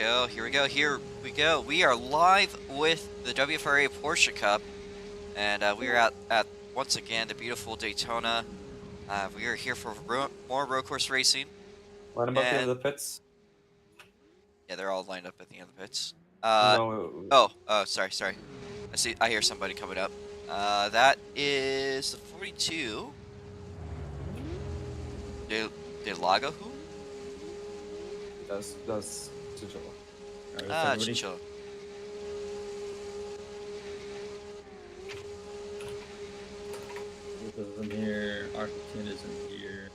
go. Here we go. Here we go. We are live with the WFRA Porsche Cup, and we are at once again the beautiful Daytona. We are here for more road course racing, Line them up at the end and of the pits. yeah, they're all lined up at the end of the pits. No. Sorry. I hear somebody coming up. That is the 42. De Lago who? That's Chinchilla. Alright, what's everybody? Chinchilla. Lucas isn't here. Arthurton isn't here.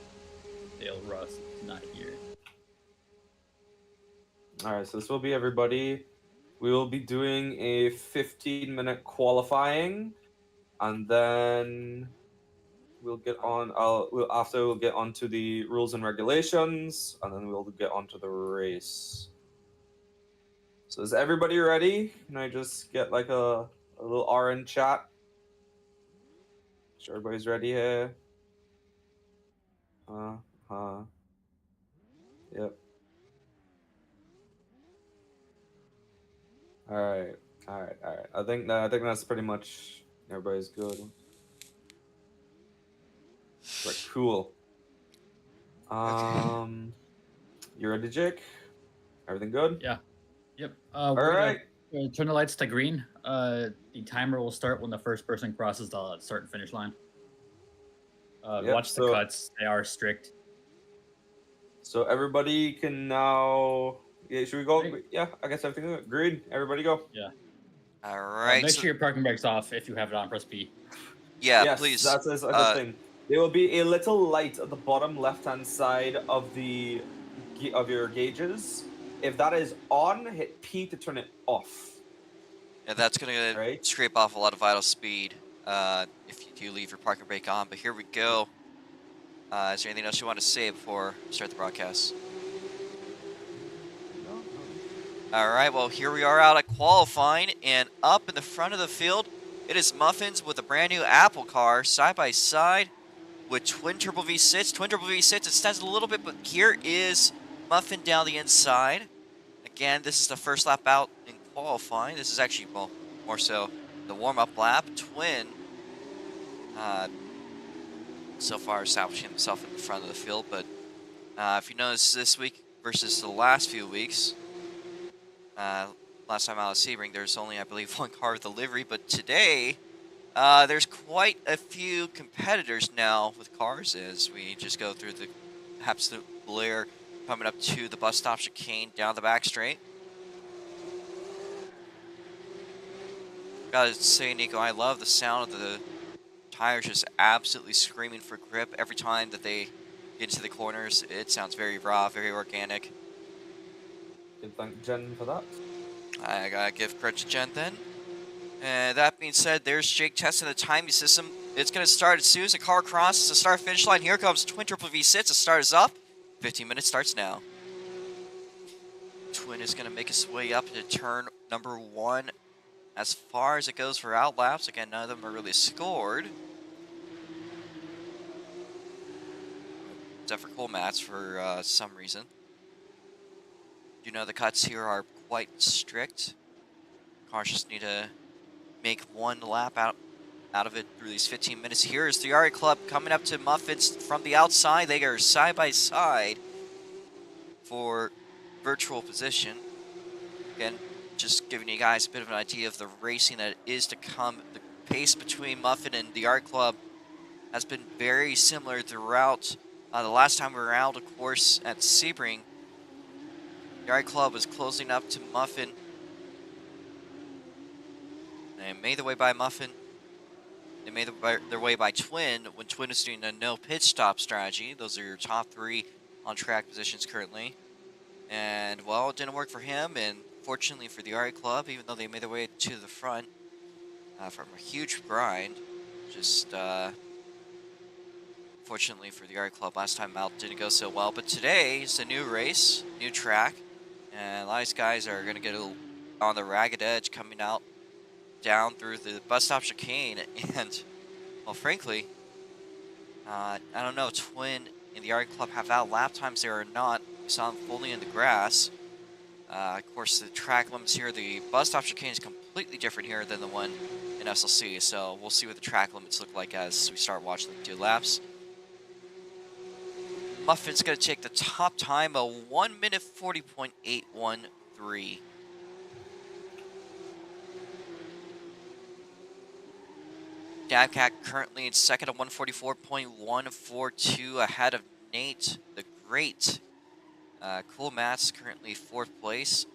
Dale Russ is not here. Alright, so this will be everybody. We will be doing a 15-minute qualifying, and then we'll get on. We'll get onto the rules and regulations, and then we'll get onto the race. So is everybody ready? Can I just get like a little R in chat? Sure, everybody's ready here. Yep. All right. I think that's pretty much everybody's good. Right, cool. You ready, Jake? Everything good? Yeah. Yep. All We're right. gonna turn the lights to green. The timer will start when the first person crosses the start and finish line. Yep, Watch the cuts; they are strict. So everybody can now. Yeah, should we go? Green. Yeah, I guess everything good. Green. Everybody go. Yeah. All right. Make sure your parking brake's off. If you have it on, press B. Yeah, Yes, please. that's a good thing. There will be a little light at the bottom left-hand side of your gauges. If that is on, hit P to turn it off. Yeah, that's gonna scrape off a lot of vital speed if you do leave your parking brake on. But here we go. Is there anything else you want to say before we start the broadcast? No. All right, well, here we are out at qualifying, and up in the front of the field, it is Muffins with a brand new Apple car, side by side with twin turbo V6. Twin turbo V6, it stands a little bit, but here is Muffin down the inside. Again, this is the first lap out in qualifying. This is actually, well, more so the warm-up lap. Twin, so far establishing himself in the front of the field, but if you notice this week versus the last few weeks, last time out of Sebring, there's only, I believe, one car with the livery, but today, there's quite a few competitors now with cars as we just go through the absolute blare coming up to the bus stop chicane down the back straight. Gotta say, Nico, I love the sound of the tires just absolutely screaming for grip every time that they get into the corners. It sounds very raw, very organic. Good, thank Jen for that. I gotta give credit to Jen then. And that being said, there's Jake testing the timing system. It's gonna start as soon as the car crosses the start-finish line. Here comes Twin Triple V6. The start is up. 15 minutes starts now. Twin is gonna make his way up to turn number 1. As far as it goes for out laps, again, none of them are really scored. Except for Cole Mats for some reason. You know the cuts here are quite strict. Cars just need to make one lap out of it through these 15 minutes. Here is the RA Club coming up to Muffins from the outside. They are side by side for virtual position. Again, just giving you guys a bit of an idea of the racing that is to come. The pace between Muffin and the Art Club has been very similar throughout. The last time we were out, of course, at Sebring, the Art Club was closing up to Muffin. They made their way by Muffin. They made their way by Twin when Twin is doing a no pit stop strategy. Those are your top 3 on track positions currently. And, well, it didn't work for him, and fortunately for the RA Club, even though they made their way to the front from a huge grind, just fortunately for the RA Club, last time out didn't go so well. But today is a new race, new track, and a lot of these guys are going to get on the ragged edge coming out down through the bus stop chicane. And, well, frankly, I don't know, Twin and the RA Club have out lap times there or not. We saw them fully in the grass. Of course, the track limits here, the bus stop chicane is completely different here than the one in SLC, so we'll see what the track limits look like as we start watching the 2 laps. Muffin's going to take the top time, a 1 minute 40.813. Dabcat currently in second at 144.142, ahead of Nate the Great. Cool Matt's currently 4th place.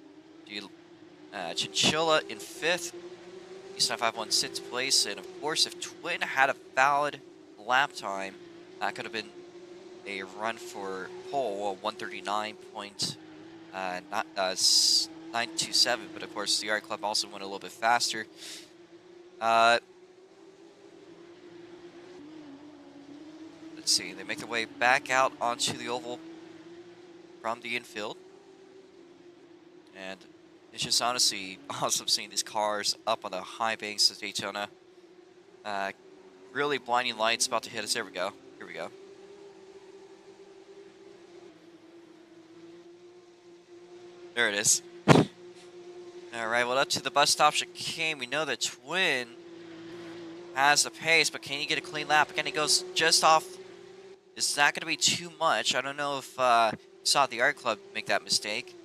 Chinchilla in 5th. East951 6th place. And of course, if Twin had a valid lap time, that could have been a run for pole, 139.927. But of course, the Yard Club also went a little bit faster. Let's see, they make their way back out onto the oval from the infield. And it's just honestly awesome seeing these cars up on the high banks of Daytona. Really blinding lights about to hit us. There we go. Here we go. There it is. All right, well, up to the bus stop chicane. We know that Twin has the pace, but can he get a clean lap? Again, he goes just off. Is that going to be too much? I don't know if you saw the Art Club make that mistake.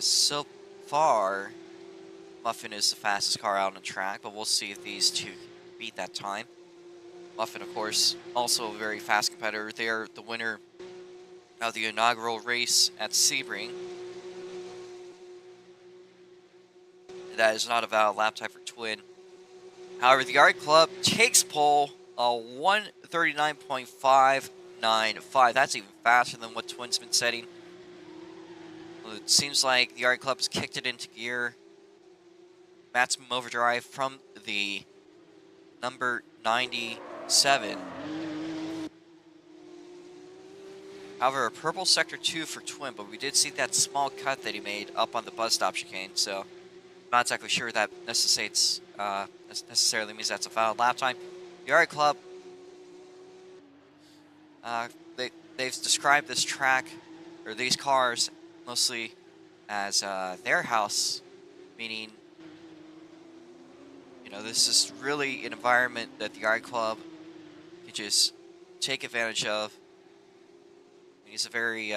So far, Muffin is the fastest car out on the track, but we'll see if these two beat that time. Muffin, of course, also a very fast competitor. They're the winner of the inaugural race at Sebring. That is not a valid lap time for Twin. However, the Art Club takes pole, 139.595. That's even faster than what Twin's been setting. Well, it seems like the Art Club has kicked it into gear. Maximum overdrive from the number 97. However, a purple sector 2 for Twin, but we did see that small cut that he made up on the bus stop chicane, so I'm not exactly sure that necessarily means that's a valid lap time. The Art Club, they've described this track, or these cars, mostly as their house, meaning, you know, this is really an environment that the Art Club could just take advantage of. He's a very,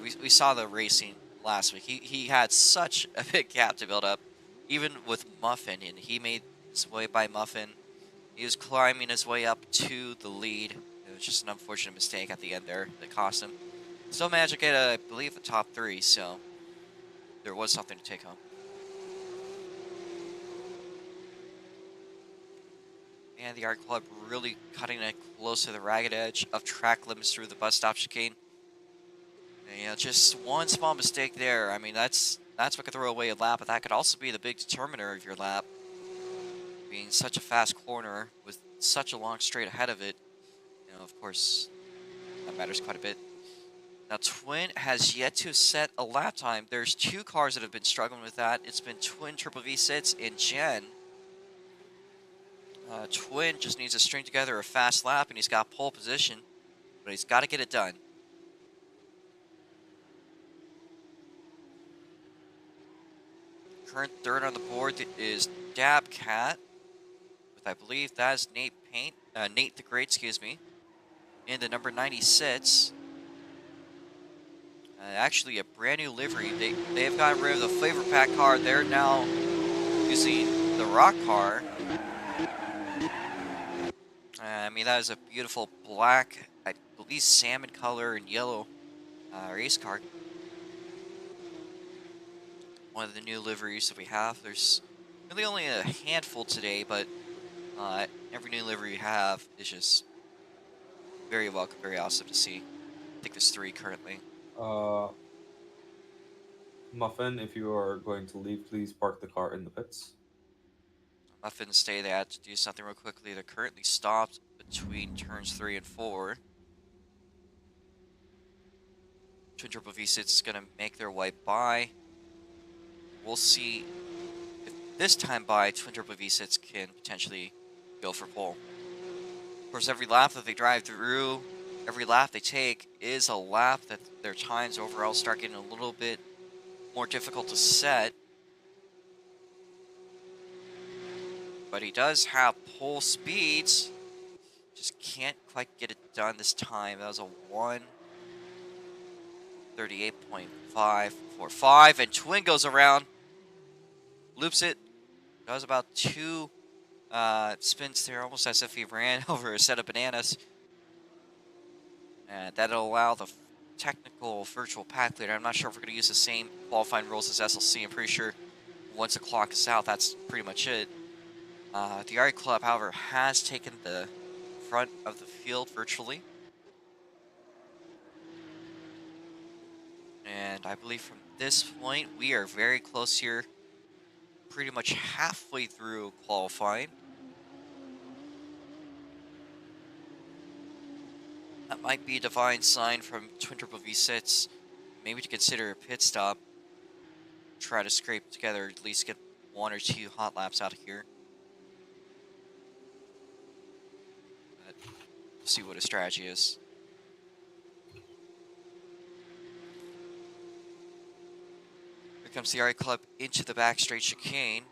we saw the racing last week. He had such a big gap to build up, even with Muffin, and he made his way by Muffin. He was climbing his way up to the lead. It was just an unfortunate mistake at the end there that cost him. Still managed to get, I believe, the top 3, so there was something to take home. And the Art Club really cutting it close to the ragged edge of track limits through the bus stop chicane. And, you know, just one small mistake there. I mean, that's what could throw away a lap, but that could also be the big determiner of your lap. Being such a fast corner with such a long straight ahead of it, you know, of course, that matters quite a bit. Now, Twin has yet to set a lap time. There's 2 cars that have been struggling with that. It's been Twin Triple V6 and Jen. Twin just needs to string together a fast lap, and he's got pole position, but he's got to get it done. Current third on the board is Dabcat, with, I believe that is Nate the Great, excuse me, in the number 96. Actually, a brand new livery. They've gotten rid of the flavor pack car. They're now using the rock car. I mean, that is a beautiful black, I believe salmon color and yellow race car. One of the new liveries that we have. There's really only a handful today, but every new livery you have is just very welcome, very awesome to see. I think there's 3 currently. Muffin, if you are going to leave, please park the car in the pits. Muffin stay. They had to do something real quickly. They're currently stopped between turns 3 and 4. Twin Triple V6 is going to make their way by. We'll see if this time by Twin Triple V6 can potentially go for pole. Of course, every lap that they drive through, every lap they take is a lap that their times overall start getting a little bit more difficult to set. But he does have pole speeds. Just can't quite get it done this time. That was a 1:38.545, and Twin goes around, loops it, does about 2 spins there, almost as if he ran over a set of bananas. And that'll allow the technical virtual path leader. I'm not sure if we're going to use the same qualifying rules as SLC. I'm pretty sure once the clock is out, that's pretty much it. The RA Club, however, has taken the front of the field virtually. And I believe from this point, we are very close here, pretty much halfway through qualifying. That might be a divine sign from Twin Turbo V6, maybe to consider a pit stop. Try to scrape together, at least get 1 or 2 hot laps out of here. But we'll see what his strategy is. Here comes the RA Club into the back straight chicane.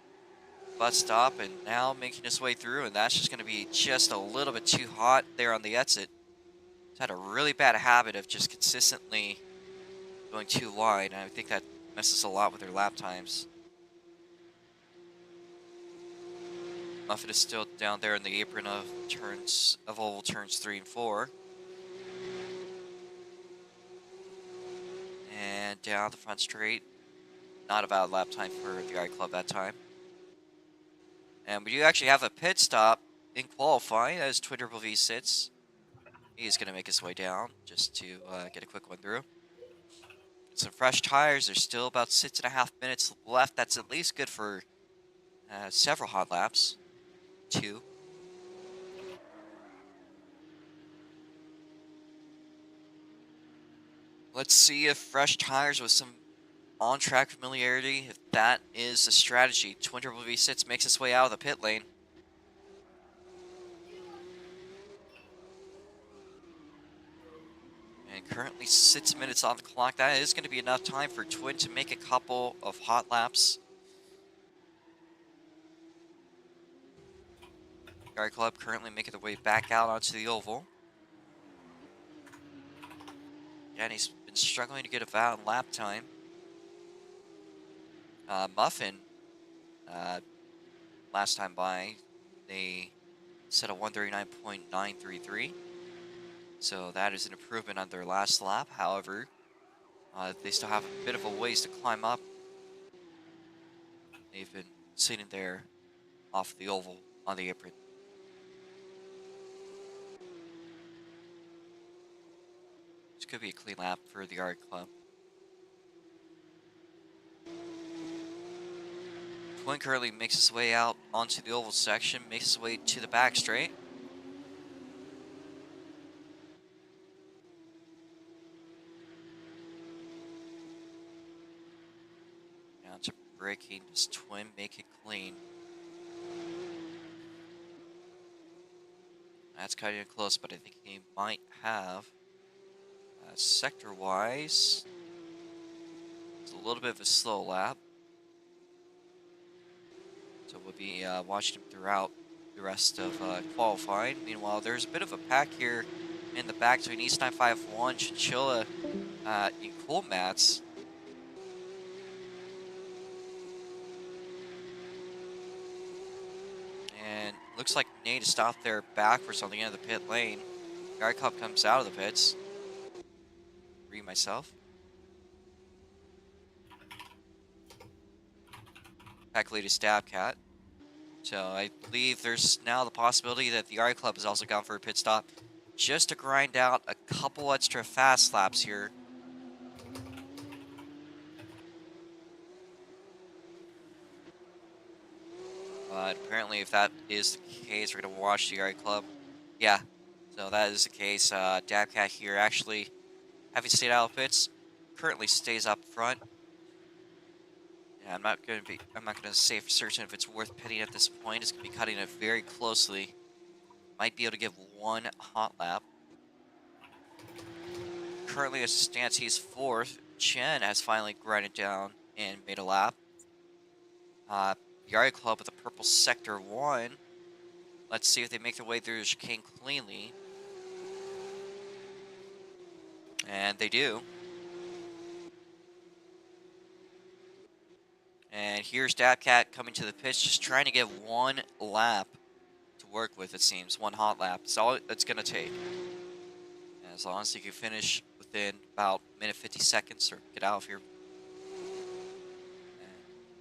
Butt stop, and now making his way through, and that's just going to be just a little bit too hot there on the exit. He's had a really bad habit of just consistently going too wide, and I think that messes a lot with their lap times. Muffet is still down there in the apron of oval turns 3 and 4. And down the front straight. Not a bad lap time for the RA Club that time. And we do actually have a pit stop in qualifying as Twin Turbo V sits. He's going to make his way down just to get a quick one through. Some fresh tires. There's still about 6.5 minutes left. That's at least good for several hot laps. 2. Let's see if fresh tires with some on-track familiarity, if that is the strategy. Twin Turbo V6 makes its way out of the pit lane. And currently 6 minutes on the clock. That is going to be enough time for Twin to make a couple of hot laps. Guard Club currently making their way back out onto the oval. And he's been struggling to get a valid lap time. Muffin, last time by, they set a 1:39.933. So that is an improvement on their last lap. However, they still have a bit of a ways to climb up. They've been sitting there off the oval on the apron. This could be a clean lap for the Art Club. Twin currently makes his way out onto the oval section, makes his way to the back straight. Down to braking, does Twin make it clean? That's cutting it close, but I think he might have, sector-wise, it's a little bit of a slow lap. So we'll be watching him throughout the rest of qualifying. Meanwhile, there's a bit of a pack here in the back between East 951, Chinchilla, and Cool Mats. And looks like Nate stopped there backwards on the end of the pit lane. Guard Club comes out of the pits. Read myself. Pack lead is Stab Cat. So I believe there's now the possibility that the RA Club has also gone for a pit stop just to grind out a couple extra fast laps here. But apparently if that is the case, we're going to watch the RA Club. Yeah, so that is the case. Dabcat here actually, having stayed out of pits, currently stays up front. Yeah, I'm not going to say for certain if it's worth pitting at this point. It's going to be cutting it very closely. Might be able to give one hot lap. Currently as it stands, he's 4th. Chen has finally grinded down and made a lap. The Yari Club with the purple sector 1. Let's see if they make their way through the chicane cleanly. And they do. And here's Dabcat coming to the pitch, just trying to get one lap to work with, it seems. One hot lap. That's all it's going to take. And as long as he can finish within about minute 50 seconds or get out of here and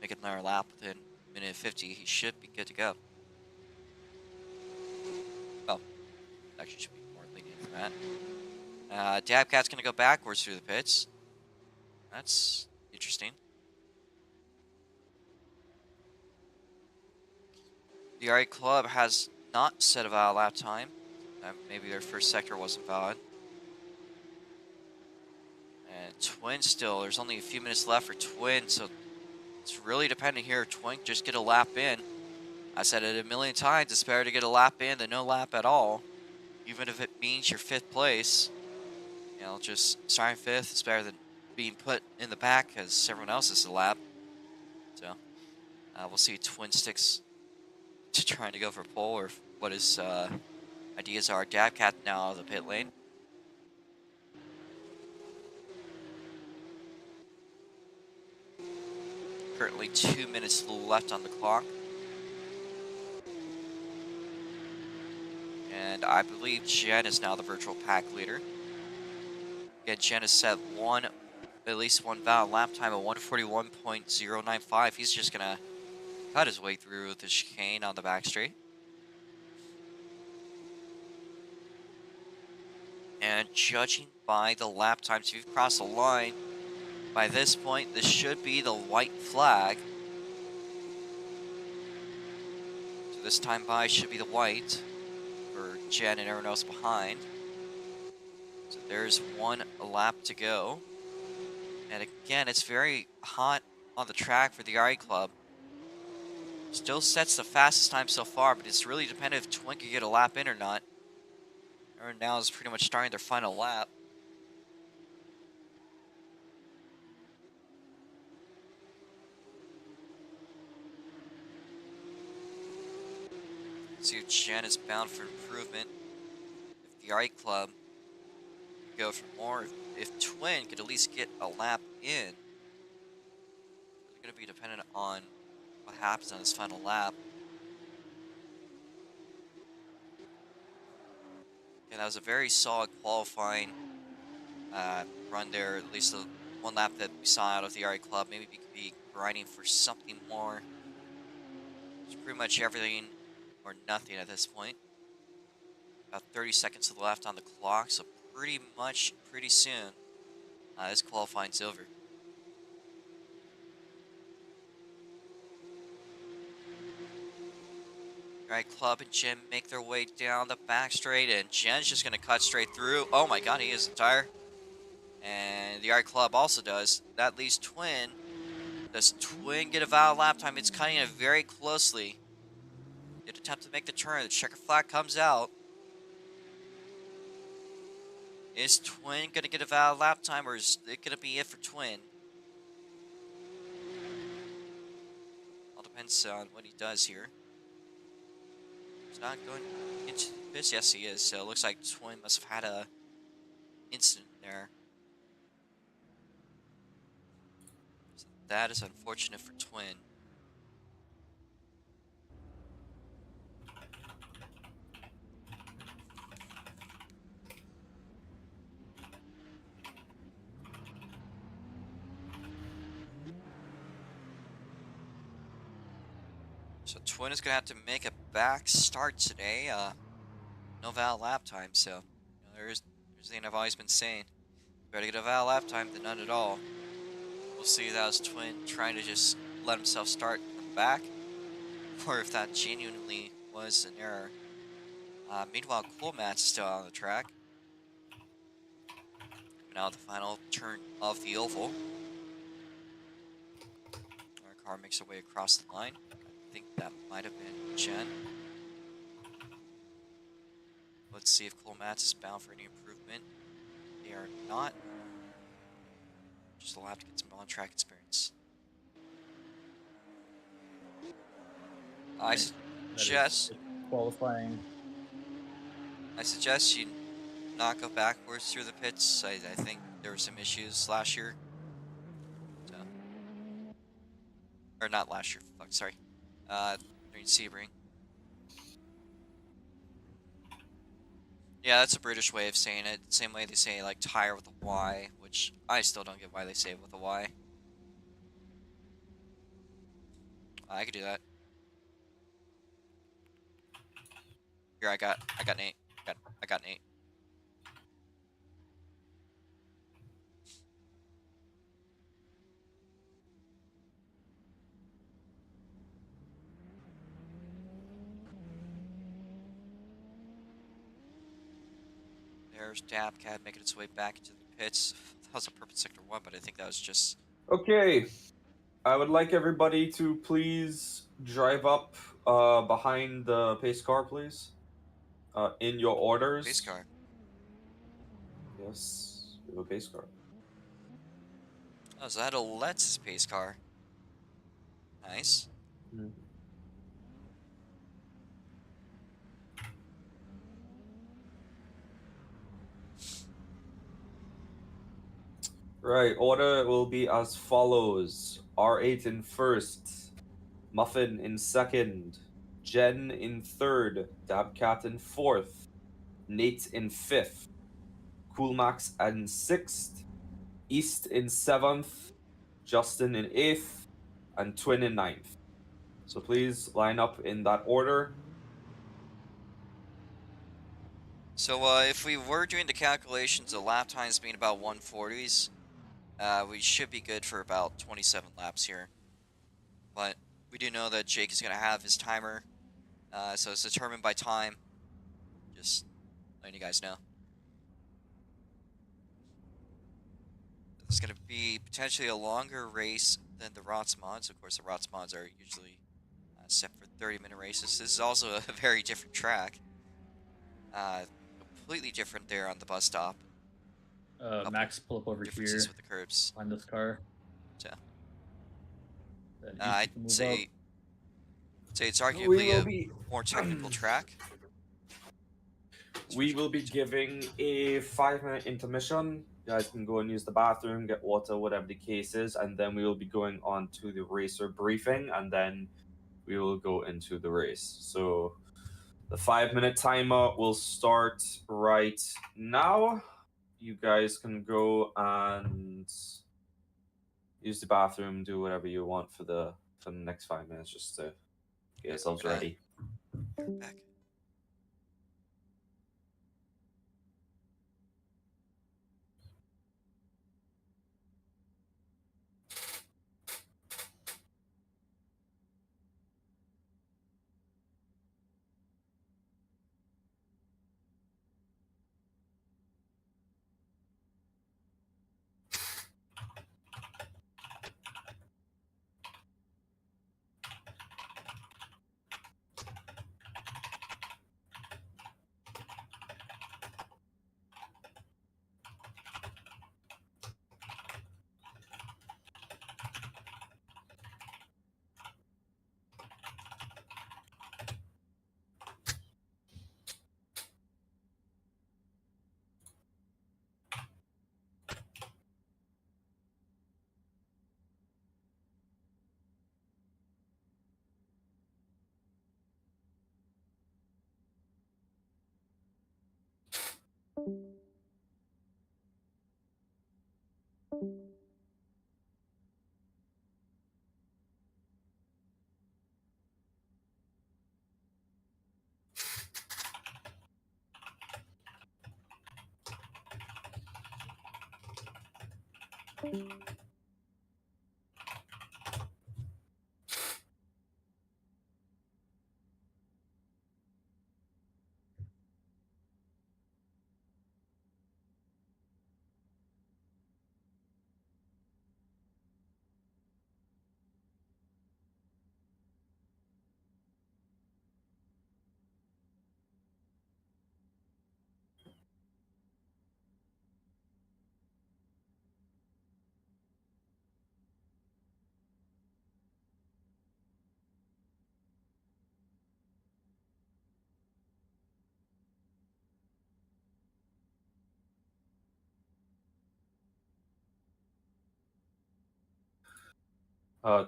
make another lap within minute 50, he should be good to go. Well, actually should be more lenient than that. Dabcat's going to go backwards through the pits. That's interesting. The RA Club has not set a valid lap time. Maybe their first sector wasn't valid. And Twin still, there's only a few minutes left for Twin, so it's really dependent here. Twin just get a lap in. I said it a million times, it's better to get a lap in than no lap at all. Even if it means you're 5th place. You know, just starting 5th is better than being put in the back because everyone else is a lap. So, we'll see Twin sticks to trying to go for pole or what his ideas are. Dabcat now out of the pit lane. Currently 2 minutes left on the clock. And I believe Jen is now the virtual pack leader. Again, Jen has set at least one valid lap time of 141.095. He's just going to cut his way through the chicane on the back straight. And judging by the lap times, if you've crossed the line, by this point, this should be the white flag. So this time by should be the white for Jen and everyone else behind. So there's one lap to go. And again, it's very hot on the track for the RA Club. Still sets the fastest time so far, but it's really dependent if Twin can get a lap in or not. Everyone now is pretty much starting their final lap. Let's see if Jen is bound for improvement. If the RA Club could go for more, if Twin could at least get a lap in, it's going to be dependent on what happens on his final lap. And that was a very solid qualifying run there, at least the one lap that we saw out of the RA Club. Maybe we could be grinding for something more. It's pretty much everything or nothing at this point. About 30 seconds left on the clock, so pretty soon this qualifying's over. Alright, Club and Jen make their way down the back straight, and Jen's just going to cut straight through. Oh my god, he is entire. And the RA Club also does. That leaves Twin. Does Twin get a valid lap time? It's cutting it very closely. It attempt to make the turn. The checker flag comes out. Is Twin going to get a valid lap time, or is it going to be it for Twin? All depends on what he does here. He's not going into this. Yes, he is. So it looks like Twin must have had a incident there. So that is unfortunate for Twin. So Twin is going to have to make a back start today. No valid lap time, so you know, there's the thing I've always been saying. Better get a valid lap time than none at all. We'll see if that was Twin trying to just let himself start from back, or if that genuinely was an error. Meanwhile, Cool Matt's still on the track. Now the final turn of the oval. Our car makes her way across the line. I think that might have been Jen. Let's see if Cole Matz is bound for any improvement. They are not. Just allow to get some on-track experience. I Right. That is suggest qualifying. you not go backwards through the pits. I think there were some issues last year. So, or not last year. Fuck, sorry. During Sebring. Yeah, that's a British way of saying it. Same way they say like tire with a Y, which I still don't get why they say it with a Y. I could do that. Here, I got Nate. I got Nate. There's Dabcat making its way back into the pits. That was a perfect sector 1, but I think that was just Okay, I would like everybody to please drive up behind the pace car, please. In your orders. pace car. Yes, we have a pace car. Oh, so that Let's pace car. Nice. Mhm. Right, order will be as follows: R8 in first, Muffin in second, Jen in third, Dabcat in fourth, Nate in fifth, Coolmax in sixth, East in seventh, Justin in eighth, and Twin in ninth. So please line up in that order. So if we were doing the calculations of lap times being about 140s, we should be good for about 27 laps here. But we do know that Jake is going to have his timer, so it's determined by time. Just letting you guys know. It's going to be potentially a longer race than the ROTS mods. Of course, the ROTS mods are usually set for 30-minute races. This is also a very different track. Completely different there on the bus stop. Max, pull up over Differences here with the curbs. behind this car. So Then East, I'd you can move say up. it's We arguably will a be more technical track. we will be giving a 5-minute intermission. You guys can go and use the bathroom, get water, whatever the case is, and then we will be going on to the racer briefing, and then we will go into the race. So the 5-minute timer will start right now. You guys can go and use the bathroom, do whatever you want for the next 5 minutes, just to get yourselves ready. Back.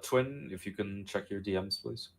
Twin, if you can check your DMs, please.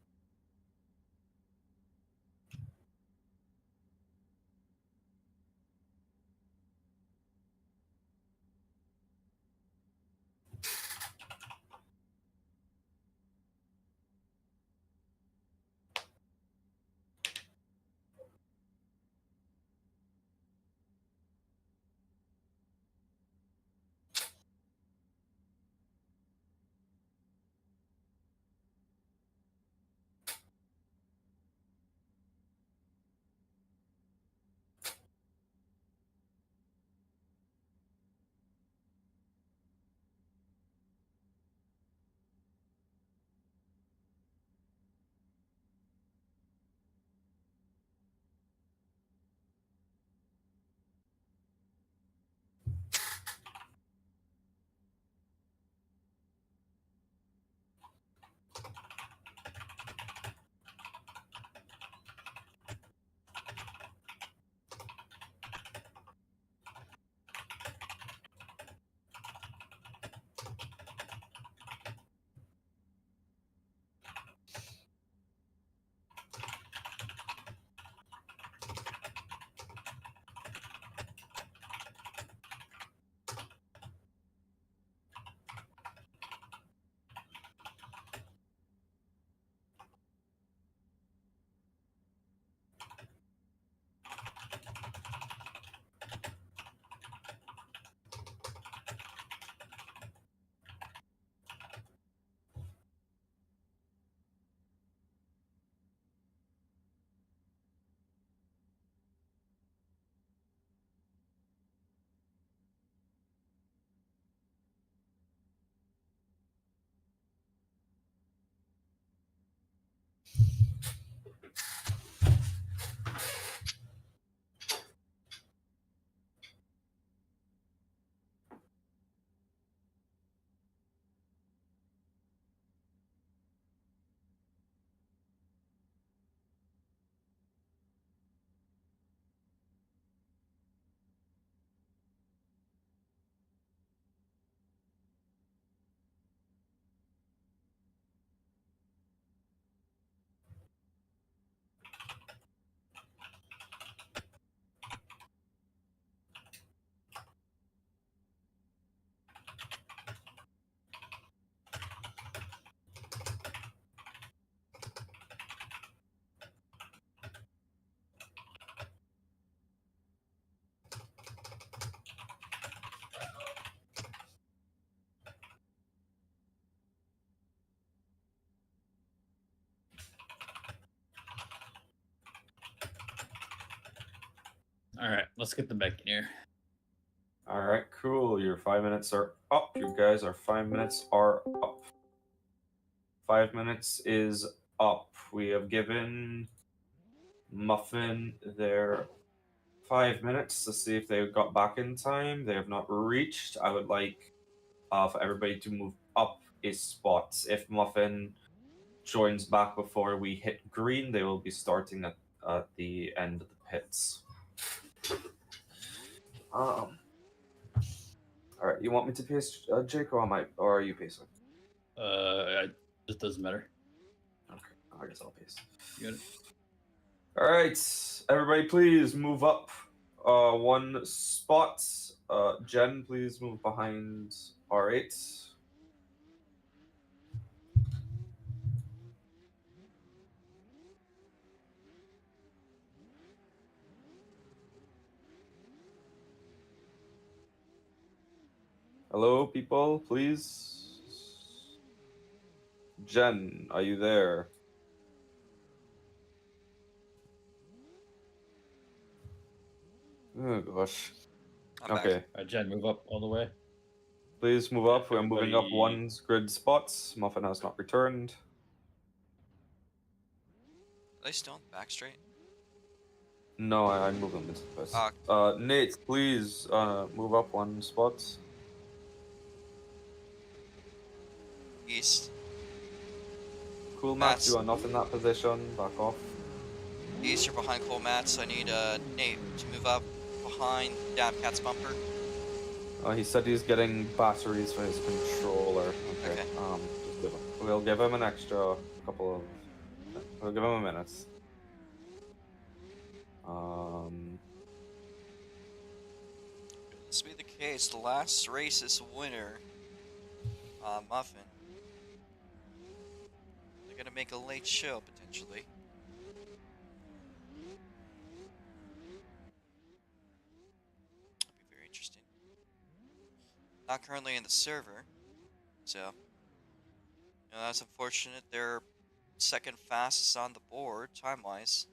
All right, let's get them back in here. All right, cool. Your 5 minutes are up. You guys, our 5 minutes are up. 5 minutes is up. We have given Muffin their 5 minutes to see if they got back in time. They have not reached. I would like for everybody to move up a spot. If Muffin joins back before we hit green, they will be starting at the end of the pits. All right, you want me to pace, Jake, or are you pacing? It doesn't matter. Okay, I guess I'll pace. You got it? All right, everybody, please move up one spot. Jen, please move behind R8. Hello, people, please. Jen, are you there? Oh gosh. I'm back. Okay, All right, Jen, move up all the way. please move up. We're moving up Everybody- one grid spots. Muffin has not returned. Are they still on the back straight? No, I moved them into the first. Nate, please move up one spot. East. Cool, Matt, Mats. you are not in that position. Back off. East, you're behind Cole Mats. I need Nate to move up behind Damn Cat's bumper. He said he's getting batteries for his controller. Okay. Okay. Just give him. We'll give him an extra couple of. We'll give him a minute. This be the case. The last race is a winner. Muffin. They're gonna make a late show potentially. That'd be very interesting. Not currently in the server, so that's unfortunate. They're second fastest on the board time-wise.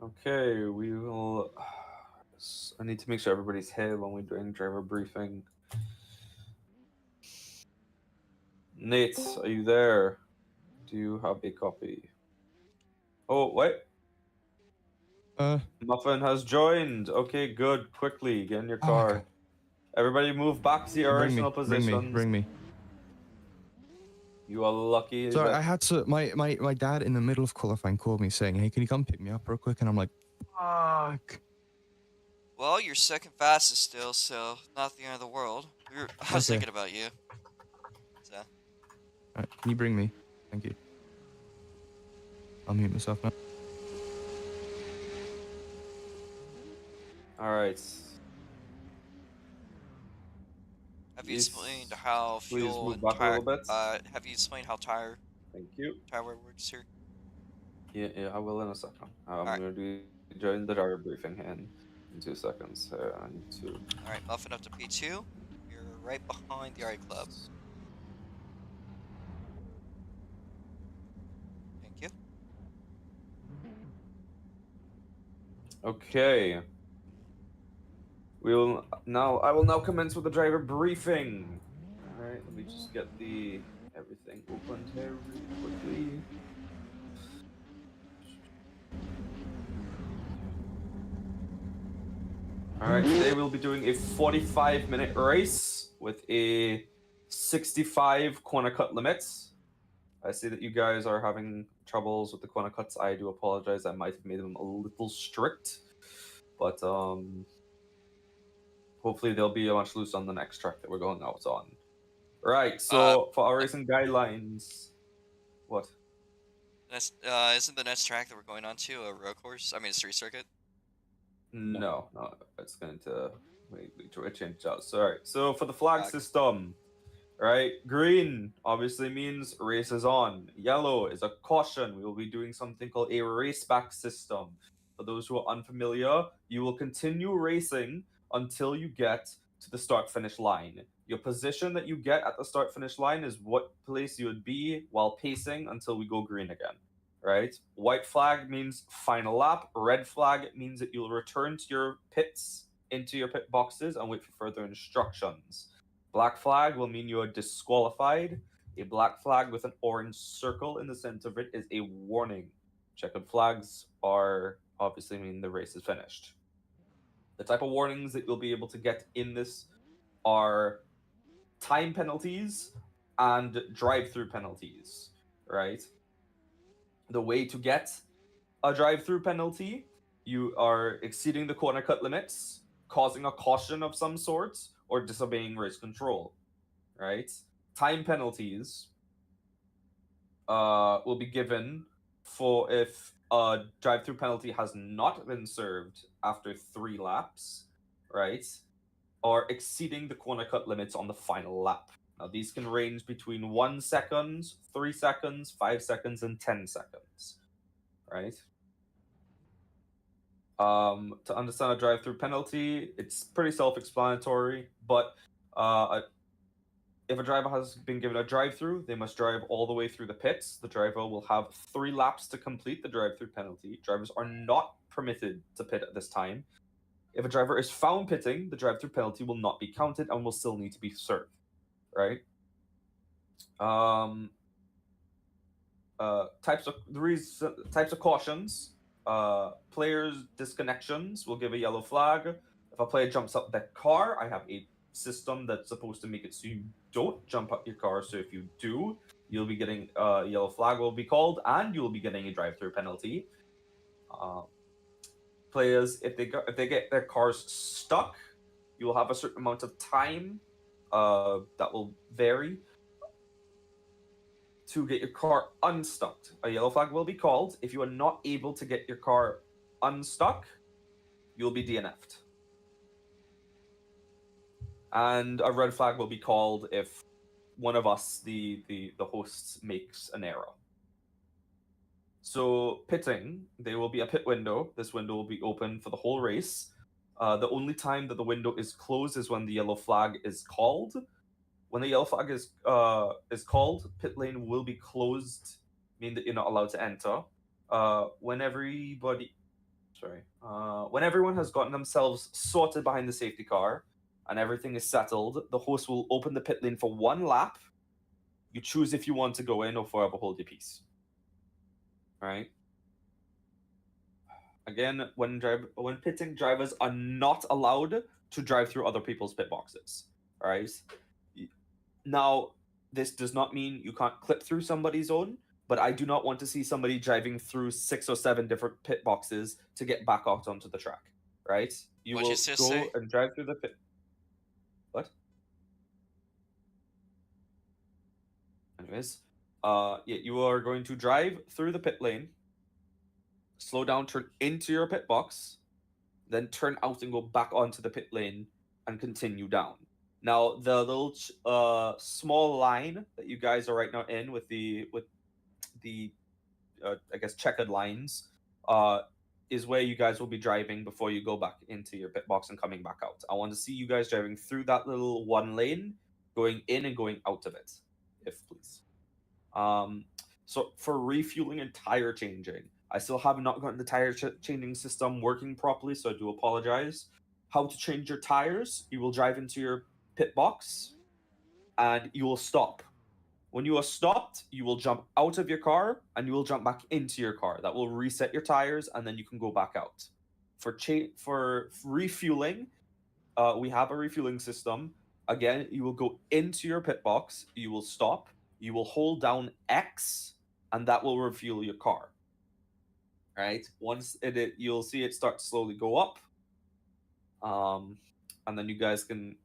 Okay, we will. I need to make sure everybody's here when we're doing driver briefing. Nate, are you there? Do you have a copy? Oh, wait. Muffin has joined. Okay, good. Quickly, get in your car. Okay. Everybody move back to your original positions. Bring me. You are lucky. So I had to. My dad in the middle of qualifying called me saying, "Hey, can you come pick me up real quick?" And I'm like, "Fuck." Well, you're second fastest still, so not the end of the world. I was Okay. thinking about you. So. Alright, can you bring me? Thank you. I'll mute myself now. All right. Have you explained how fuel move and back a tire? little bit. Have you explained how tire Thank you. works here? Yeah, I will in a second. I'm Alright. going to join the driver briefing in 2 seconds. I need to. All right, Muffin up to P2. You're right behind the RA Club. Thank you. Okay. I will now commence with the driver briefing. All right, let me just get everything opened here really quickly. All right, today we'll be doing a 45-minute race with a 65 corner cut limits. I see that you guys are having troubles with the corner cuts. I do apologize. I might have made them a little strict, but hopefully they'll be much looser on the next track that we're going out on. Right, so for our racing guidelines, what? Isn't the next track that we're going on to a road course? I mean, a street circuit? No, it's going to change out. So, all right, so for the flag system, right, green obviously means race is on. Yellow is a caution. We will be doing something called a race back system. For those who are unfamiliar, you will continue racing until you get to the start-finish line. Your position that you get at the start-finish line is what place you would be while pacing until we go green again, right? White flag means final lap. Red flag means that you'll return to your pits, into your pit boxes, and wait for further instructions. Black flag will mean you are disqualified. A black flag with an orange circle in the center of it is a warning. Checkered flags are obviously mean the race is finished. The type of warnings that you'll be able to get in this are time penalties and drive-through penalties, right? The way to get a drive-through penalty, you are exceeding the corner cut limits, causing a caution of some sort, or disobeying race control, right? Time penalties will be given for if a drive-through penalty has not been served after 3 laps, right? Or exceeding the corner cut limits on the final lap. Now, these can range between 1 second, 3 seconds, 5 seconds, and 10 seconds, right? To understand a drive-through penalty, it's pretty self-explanatory, but if a driver has been given a drive-through, they must drive all the way through the pits. The driver will have 3 laps to complete the drive-through penalty. Drivers are not permitted to pit at this time. If a driver is found pitting, the drive-through penalty will not be counted and will still need to be served, right? Types of cautions. Players' disconnections will give a yellow flag. If a player jumps up their car, I have a system that's supposed to make it so you don't jump up your car. So if you do, you'll be getting a yellow flag will be called, and you'll be getting a drive-through penalty. players, if they get their cars stuck, you will have a certain amount of time that will vary to get your car unstuck. A yellow flag will be called. If you are not able to get your car unstuck, you'll be DNF'd. And a red flag will be called if one of us, the hosts, makes an error. So pitting, there will be a pit window. This window will be open for the whole race. The only time that the window is closed is when the yellow flag is called. When the yellow flag is called, pit lane will be closed, meaning that you're not allowed to enter. When everyone has gotten themselves sorted behind the safety car and everything is settled, the host will open the pit lane for one lap. You choose if you want to go in or forever hold your peace. All right. Again, when pitting, drivers are not allowed to drive through other people's pit boxes. All right. Now, this does not mean you can't clip through somebody's own, but I do not want to see somebody driving through 6 or 7 different pit boxes to get back out onto the track. Right? You What'd will you just go say? and drive through the pit. What? Anyways, you are going to drive through the pit lane, slow down, turn into your pit box, then turn out and go back onto the pit lane and continue down. Now, the little small line that you guys are right now in with the I guess checkered lines is where you guys will be driving before you go back into your pit box and coming back out. I want to see you guys driving through that little one lane, going in and going out of it, if please. So for refueling and tire changing, I still have not gotten the tire changing system working properly, so I do apologize. How to change your tires? You will drive into your pit box and you will stop. When you are stopped, you will jump out of your car and you will jump back into your car. That will reset your tires and then you can go back out. For refueling, we have a refueling system. Again, you will go into your pit box, you will stop, you will hold down X, and that will refuel your car. Right? Once you'll see it start to slowly go up. And then you guys can,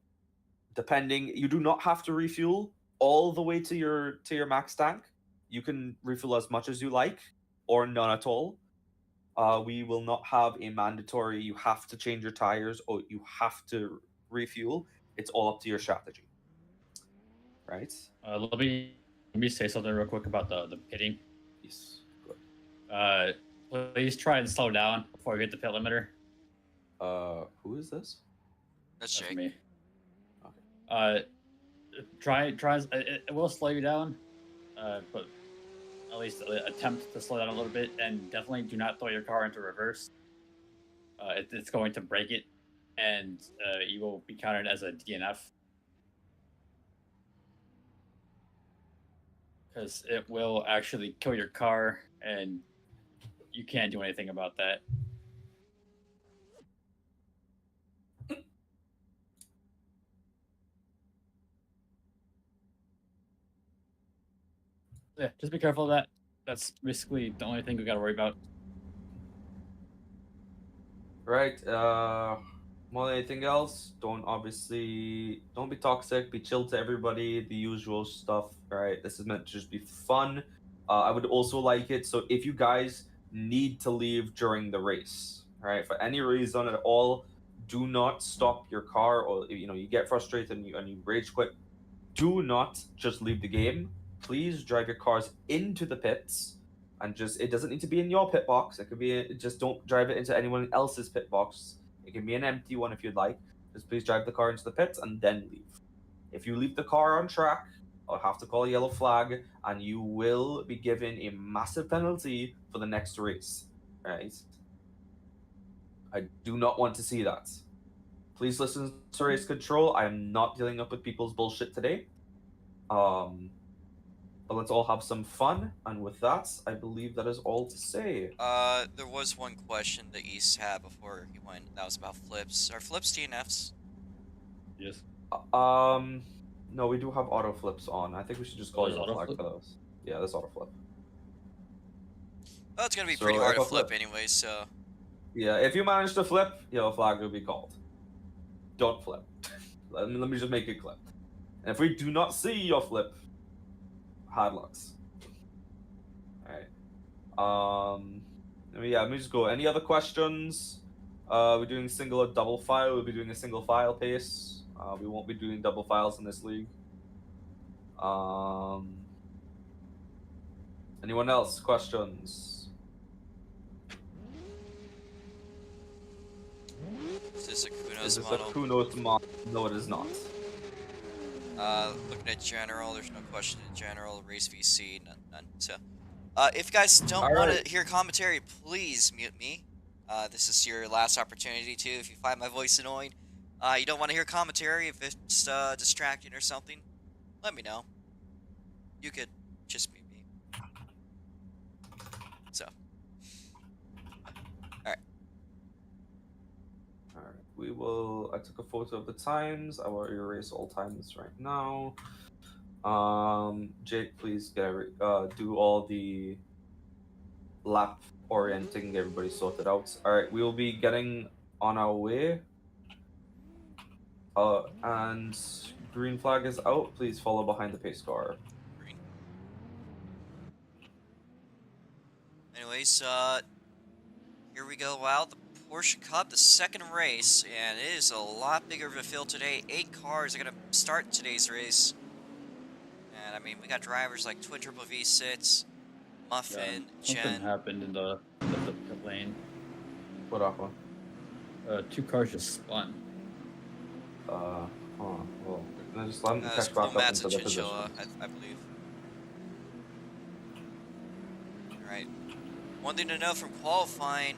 depending, you do not have to refuel all the way to your max tank. You can refuel as much as you like, or none at all. We will not have a mandatory, you have to change your tires or you have to refuel. It's all up to your strategy. Right? Let me say something real quick about the pitting. Yes. Good. Please try and slow down before you hit the pit limiter. Who is this? That's Jake. me. Okay. Try. It will slow you down, but at least attempt to slow down a little bit, and definitely do not throw your car into reverse. It's going to break it, and you will be counted as a DNF. Because it will actually kill your car, and you can't do anything about that. Yeah, just be careful of that. That's basically the only thing we got to worry about. Right. More than anything else, don't be toxic. Be chill to everybody. The usual stuff. Right. This is meant to just be fun. I would also like it so if you guys need to leave during the race, right, for any reason at all, do not stop your car, or you get frustrated and you rage quit. Do not just leave the game. Please drive your cars into the pits, and it doesn't need to be in your pit box. It could be just don't drive it into anyone else's pit box. It can be an empty one if you'd like. Just please drive the car into the pits and then leave. If you leave the car on track, I'll have to call a yellow flag, and you will be given a massive penalty for the next race. Right? I do not want to see that. Please listen to race control. I am not dealing up with people's bullshit today. But let's all have some fun, and with that, I believe that is all to say. There was one question that East had before he went. That was about flips. Are flips DNFs? Yes. No, we do have auto flips on. I think we should just call There's yellow auto flag flip? for those. Yeah, there's auto flip. Oh, it's gonna be So pretty hard if to a flip flip- anyway, so... Yeah, if you manage to flip, yellow flag will be called. Don't flip. let me just make it clear. And if we do not see your flip, hard lucks. All right. Yeah, let me just go. Any other questions? We're doing single or double file. We'll be doing a single file pace. We won't be doing double files in this league. Anyone else? Questions? Is this a Kunos Is this model? a Kunos model? No, it is not. Looking at general, there's no question in general. Race VC, none. So, if you guys don't want to hear commentary, please mute me. This is your last opportunity to. If you find my voice annoying, you don't want to hear commentary, if it's distracting or something, let me know. You could just mute me. So, all right. We will. I took a photo of the times. I will erase all times right now. Jake, please do all the lap orienting. Everybody sorted out. All right, we will be getting on our way. And green flag is out. Please follow behind the pace car. Green. Anyways, here we go out. The Porsche Cup, the second race, and it is a lot bigger of a field today. 8 cars are going to start today's race. And, I mean, we got drivers like Twin Triple V6, Muffin, Something Jen. happened in the pit lane. What happened? 2 cars just spun. Well, then just let them catch back up Mats into and the Chinchilla, position. I believe. Alright. One thing to know from qualifying,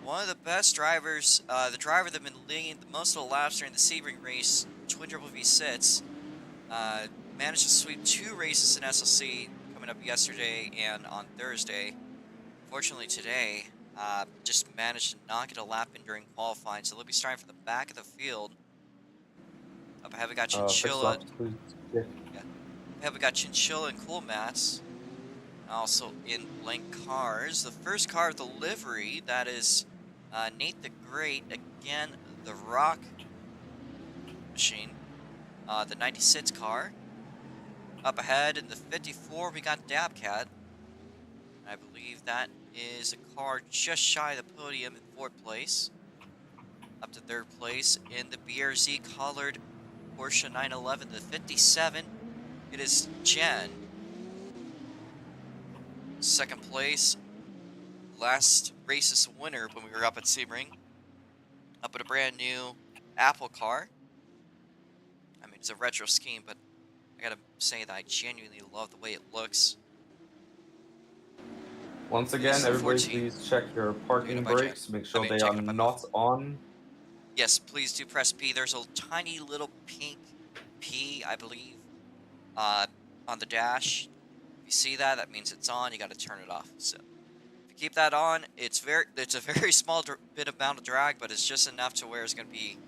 one of the best drivers, the driver that has been leading most of the laps during the Sebring race, Twin Triple V6, managed to sweep 2 races in SLC coming up yesterday and on Thursday. Unfortunately today, just managed to not get a lap in during qualifying, so they'll be starting from the back of the field. Up ahead we got Chinchilla. Yeah. Ahead we got Chinchilla and Cool Mats. Also in blank cars. The first car of the livery, that is Nate the Great, again, the Rock machine. The 96 car. Up ahead in the 54, we got Dabcat. I believe that is a car just shy of the podium in 4th place. Up to 3rd place in the BRZ collared Porsche 911, the 57. It is Jen. 2nd place, last race's winner when we were up at Sebring. Up at a brand new Apple car. I mean, it's a retro scheme, but I gotta say that I genuinely love the way it looks. Once again, everybody, please check your parking brakes. Make sure they are not on. Yes, please do press P. There's a tiny little pink P, I believe, on the dash. If you see that, that means it's on. You got to turn it off. So if you keep that on, it's a very small bit amount of drag, but it's just enough to where it's going to be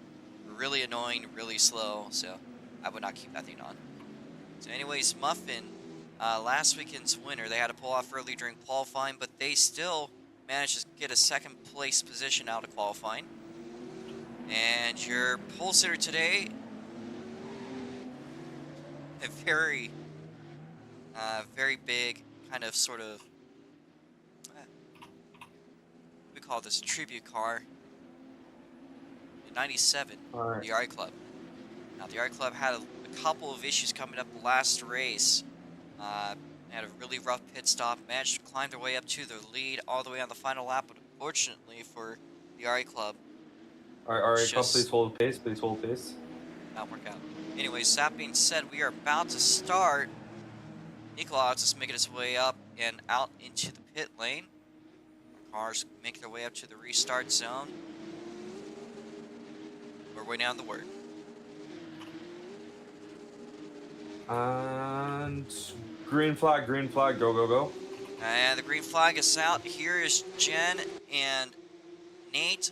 really annoying, really slow. So I would not keep that thing on. So anyways, Muffin, last weekend's winner, they had to pull off early during qualifying, but they still managed to get a 2nd place position out of qualifying. And your pole sitter today, a very big kind of sort of, we call this a tribute car, the 97, right. The RI Club. Now the RI Club had a couple of issues coming up the last race. They had a really rough pit stop, managed to climb their way up to the lead all the way on the final lap, but unfortunately for the RI Club, Alright, please hold pace. Please hold pace. Not work out. Anyways, that being said, we are about to start. Nikolaus is making his way up and out into the pit lane. Our cars make their way up to the restart zone. We're waiting on the word. And green flag, go, go, go. And the green flag is out. Here is Jen and Nate.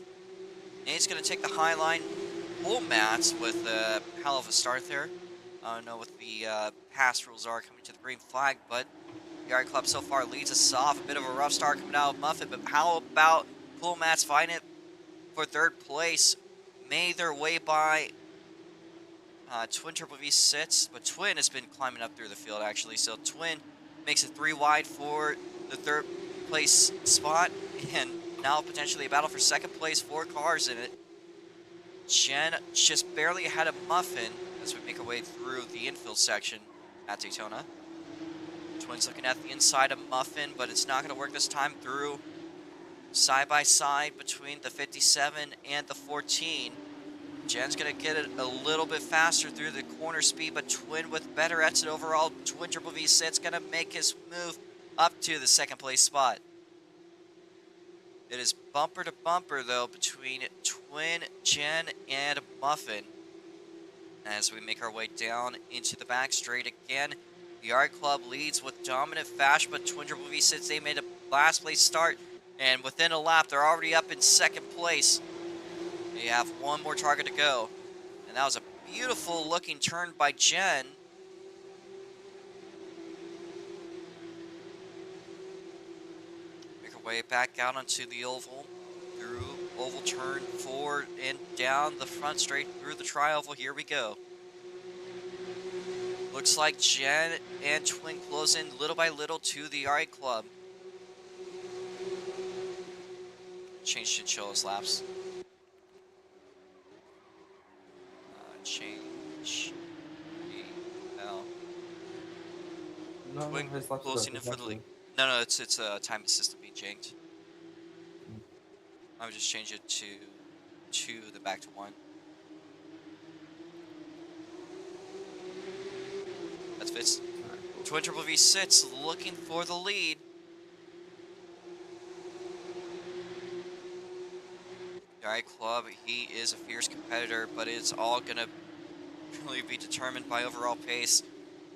Nate's going to take the high line, pull Mats with a hell of a start there. I don't know what the pass rules are coming to the green flag, but the RI Club so far leads us off. A bit of a rough start coming out of Muffin, but how about pool mats fighting it for third place. Made their way by Twin Triple V sits, but Twin has been climbing up through the field actually. So Twin makes it 3 wide for the third place spot, and now potentially a battle for second place. 4 cars in it. Jen just barely ahead of Muffin as we make our way through the infield section at Daytona. Twin's looking at the inside of Muffin, but it's not going to work this time through. Side by side between the 57 and the 14. Jen's going to get it a little bit faster through the corner speed, but Twin with better exit overall. Twin Triple V Sit's going to make his move up to the second place spot. It is bumper to bumper, though, between Twin, Jen, and Muffin. As we make our way down into the back straight again, the Yard Club leads with dominant fashion, but Twin Triple V Sits, they made a last place start, and within a lap, they're already up in second place. They have one more target to go, and that was a beautiful looking turn by Jen. Make our way back out onto the oval, through oval turn, forward and down the front straight through the tri-oval. Here we go. Looks like Jen and Twin close in little by little to the Yard Club. Change to Cholo's laps. Change. Now. No, Twin his laps are closing good, in his for the laps are lead. No, it's a time system being changed. I would just change it to the back to 1. That fits. Twin Triple V sits, looking for the lead. Yard Club, he is a fierce competitor, but it's all going to really be determined by overall pace.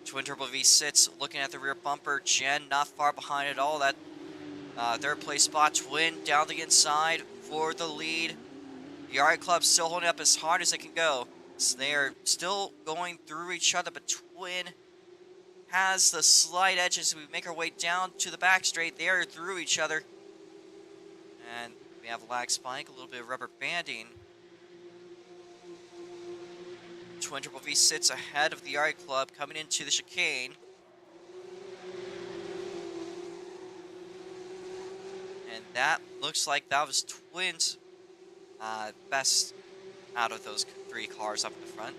Twin Triple V sits, looking at the rear bumper. Jen not far behind at all. That third place spot. Twin down the inside for the lead. Yard Club still holding up as hard as they can go. So they are still going through each other, but Twin has the slight edge as we make our way down to the back straight. They are through each other. And we have a lag spike, a little bit of rubber banding. Twin Triple V sits ahead of the Yard Club coming into the chicane. And that looks like that was Twin's best out of those 3 cars up in the front.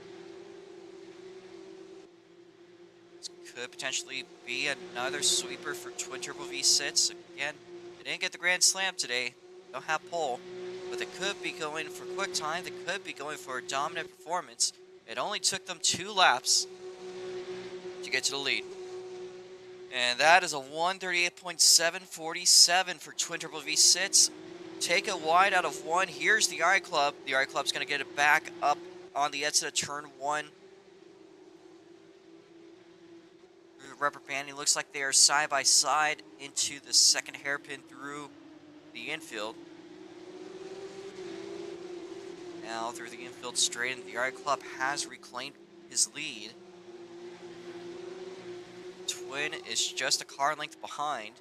This could potentially be another sweeper for Twin Triple V sits. Again, they didn't get the Grand Slam today. Don't have pole. But they could be going for quick time. They could be going for a dominant performance. It only took them 2 laps to get to the lead. And that is a 138.747 for Twin Triple V sits. Take it wide out of 1. Here's the Yard Club. The Yard Club's going to get it back up on the exit of turn 1. Rubber banding looks like they are side by side into the second hairpin through the infield. Now through the infield straight, and the Yard Club has reclaimed his lead. Twin is just a car length behind.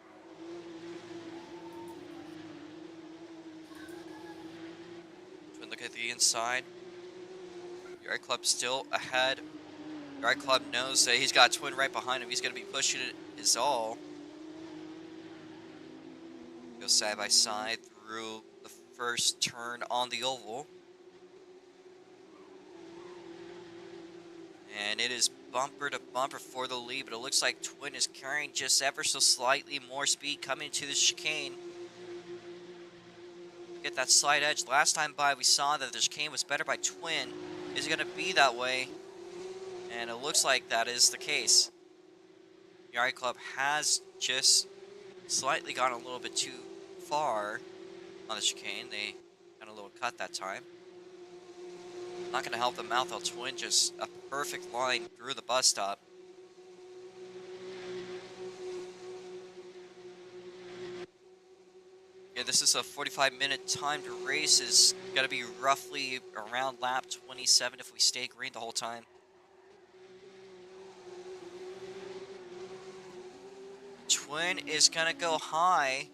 Twin look at the inside. Yard Club still ahead. Yard Club knows that he's got Twin right behind him. He's going to be pushing it his all. Go side by side through the first turn on the oval. And it is bumper to bumper for the lead, but it looks like Twin is carrying just ever so slightly more speed coming into the chicane. Get that slight edge. Last time by, we saw that the chicane was better by Twin. Is it going to be that way? And it looks like that is the case. Yard Club has just slightly gone a little bit too far on the chicane. They got a little cut that time. Not going to help them out though. Twin just a perfect line through the bus stop. Yeah, this is a 45-minute timed race. It's got to be roughly around lap 27 if we stay green the whole time. Twin is going to go high.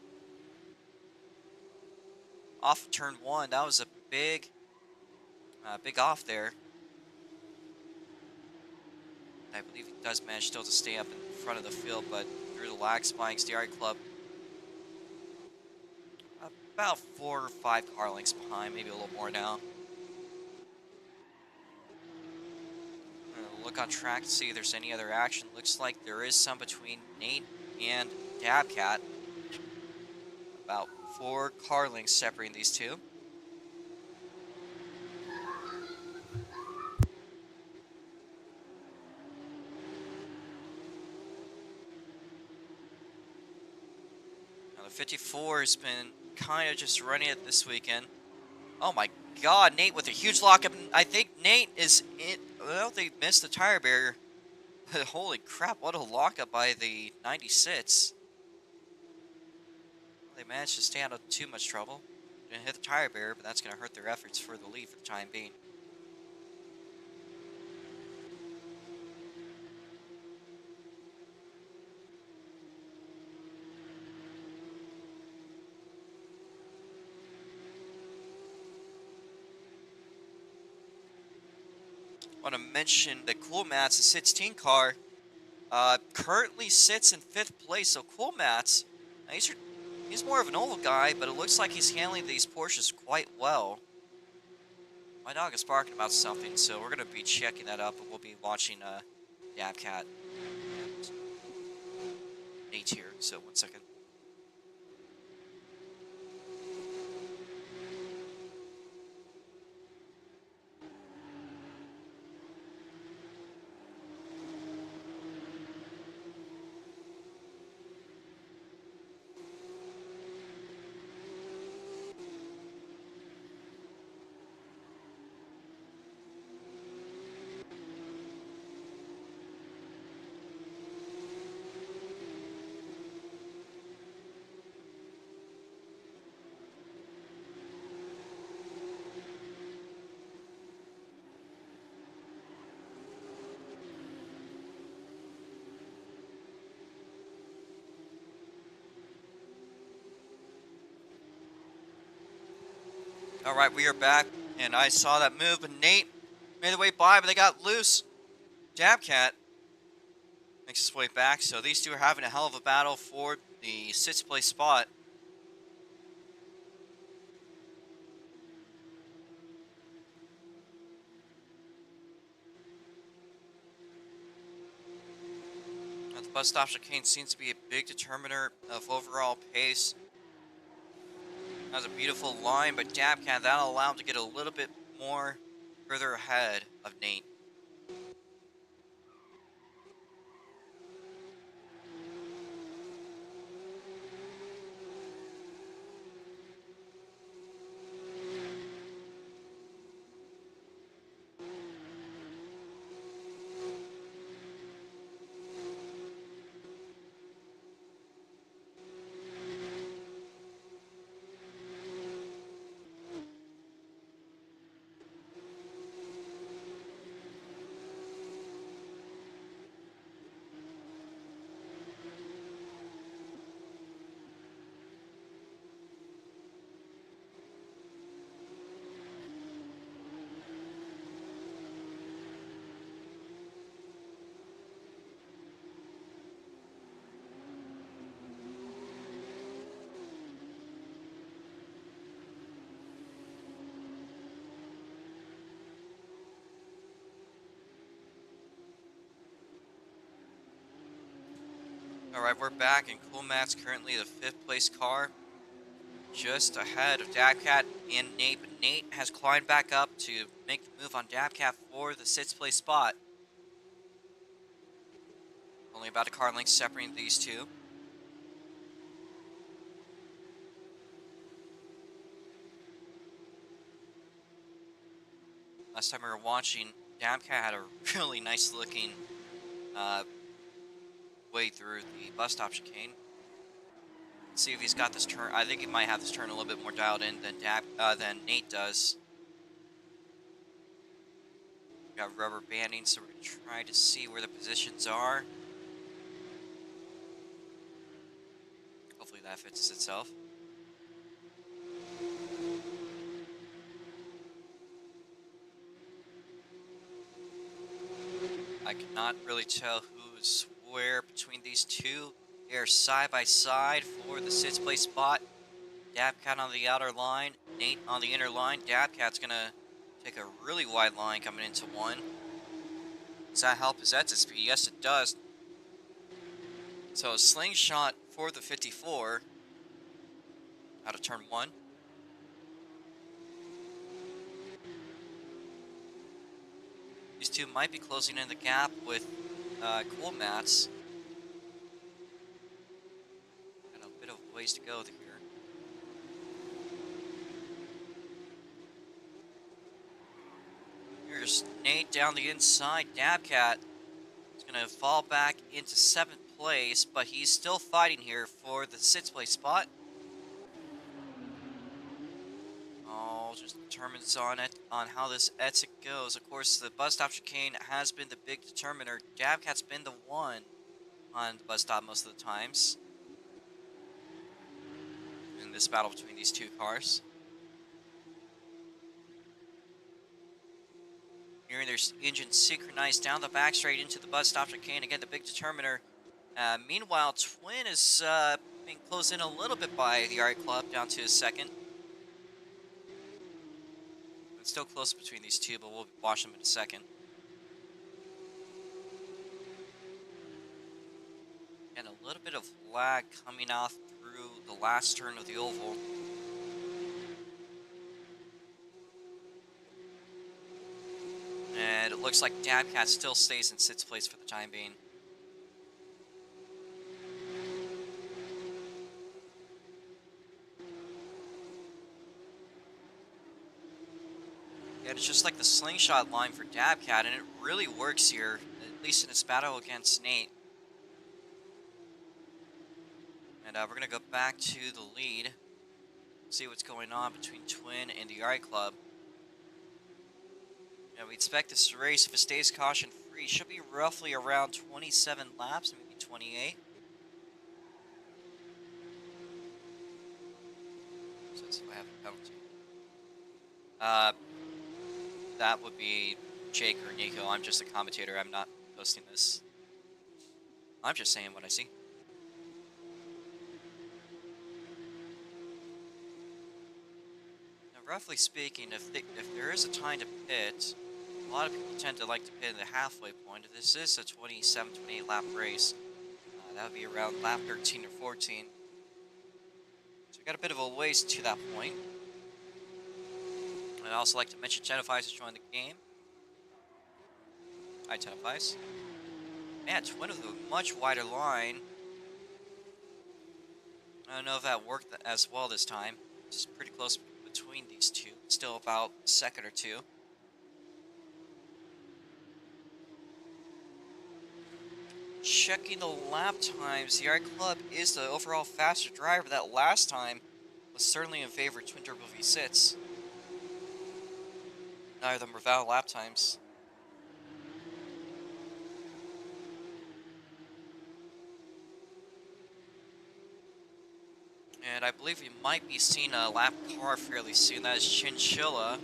off turn 1. That was a big off there. I believe he does manage still to stay up in front of the field, but through the lag spikes, the RA Club about 4 or 5 car lengths behind, maybe a little more now. Look on track to see if there's any other action. Looks like there is some between Nate and Dabcat. About 4 car lengths separating these two. Now the 54 has been kind of just running it this weekend. Oh my God, Nate with a huge lockup. I think Nate is in. Well, they missed the tire barrier. Holy crap, what a lockup by the 96. They managed to stay out of too much trouble. Didn't hit the tire barrier, but that's going to hurt their efforts for the lead for the time being. I want to mention that Cool Mats, the 16 car, currently sits in 5th place. So Cool Mats, he's more of an oval guy, but it looks like he's handling these Porsches quite well. My dog is barking about something, so we're going to be checking that up, and we'll be watching Dabcat and Nate here. So 1 second. All right, we are back, and I saw that move, but Nate made the way by, but they got loose. Dabcat makes his way back, so these two are having a hell of a battle for the 6th place spot. Now, the bus stop chicane seems to be a big determiner of overall pace. That was a beautiful line, but Dabcat, that'll allow him to get a little bit more further ahead of Nate. All right, we're back, and Cool Matt's currently the 5th place car, just ahead of Dabcat and Nate. But Nate has climbed back up to make the move on Dabcat for the 6th place spot. Only about a car length separating these two. Last time we were watching, Dabcat had a really nice looking way through the bus stop chicane. Let's see if he's got this turn. I think he might have this turn a little bit more dialed in than Nate does. We got rubber banding, so we're going to try to see where the positions are. Hopefully that fits itself. I cannot really tell who's where between these two. They are side by side for the 6th place spot. Dabcat on the outer line, Nate on the inner line. Dabcat's gonna take a really wide line coming into 1. Does that help his exit speed? Yes, it does. So a slingshot for the 54 out of turn 1. These two might be closing in the gap with cool mats. Got a bit of ways to go here. Here's Nate down the inside. Dabcat is going to fall back into 7th place, but he's still fighting here for the 6th place spot. Oh, just determines on how this exit goes. Of course, the bus stop chicane has been the big determiner. Dabcat's been the one on the bus stop most of the times in this battle between these two cars. Hearing their engine synchronized down the back straight into the bus stop chicane. Again, the big determiner. Meanwhile, Twin is being closed in a little bit by the Art Club down to 2nd. It's still close between these two, but we'll watch them in a second. And a little bit of lag coming off through the last turn of the oval. And it looks like Dabcat still stays in 6th place for the time being. Yeah, it's just like the slingshot line for Dabcat, and it really works here, at least in its battle against Nate. And we're going to go back to the lead, see what's going on between Twin and the Art Club. And we expect this race, if it stays caution-free, should be roughly around 27 laps, maybe 28. Says if I have a penalty. That would be Jake or Nico. I'm just a commentator. I'm not posting this. I'm just saying what I see. Now, roughly speaking, if there is a time to pit, a lot of people tend to like to pit in the halfway point. If this is a 27, 28 lap race, that would be around lap 13 or 14. So we got a bit of a ways to that point. And I'd also like to mention Tenafis has joined the game. Hi, Tenafis. Man, Twin with a much wider line. I don't know if that worked as well this time. It's pretty close between these two. Still about a second or two. Checking the lap times, the Art Club is the overall faster driver. That last time was certainly in favor of Twin Turbo V6. Neither of them were valid lap times. And I believe we might be seeing a lap car fairly soon. That is Chinchilla.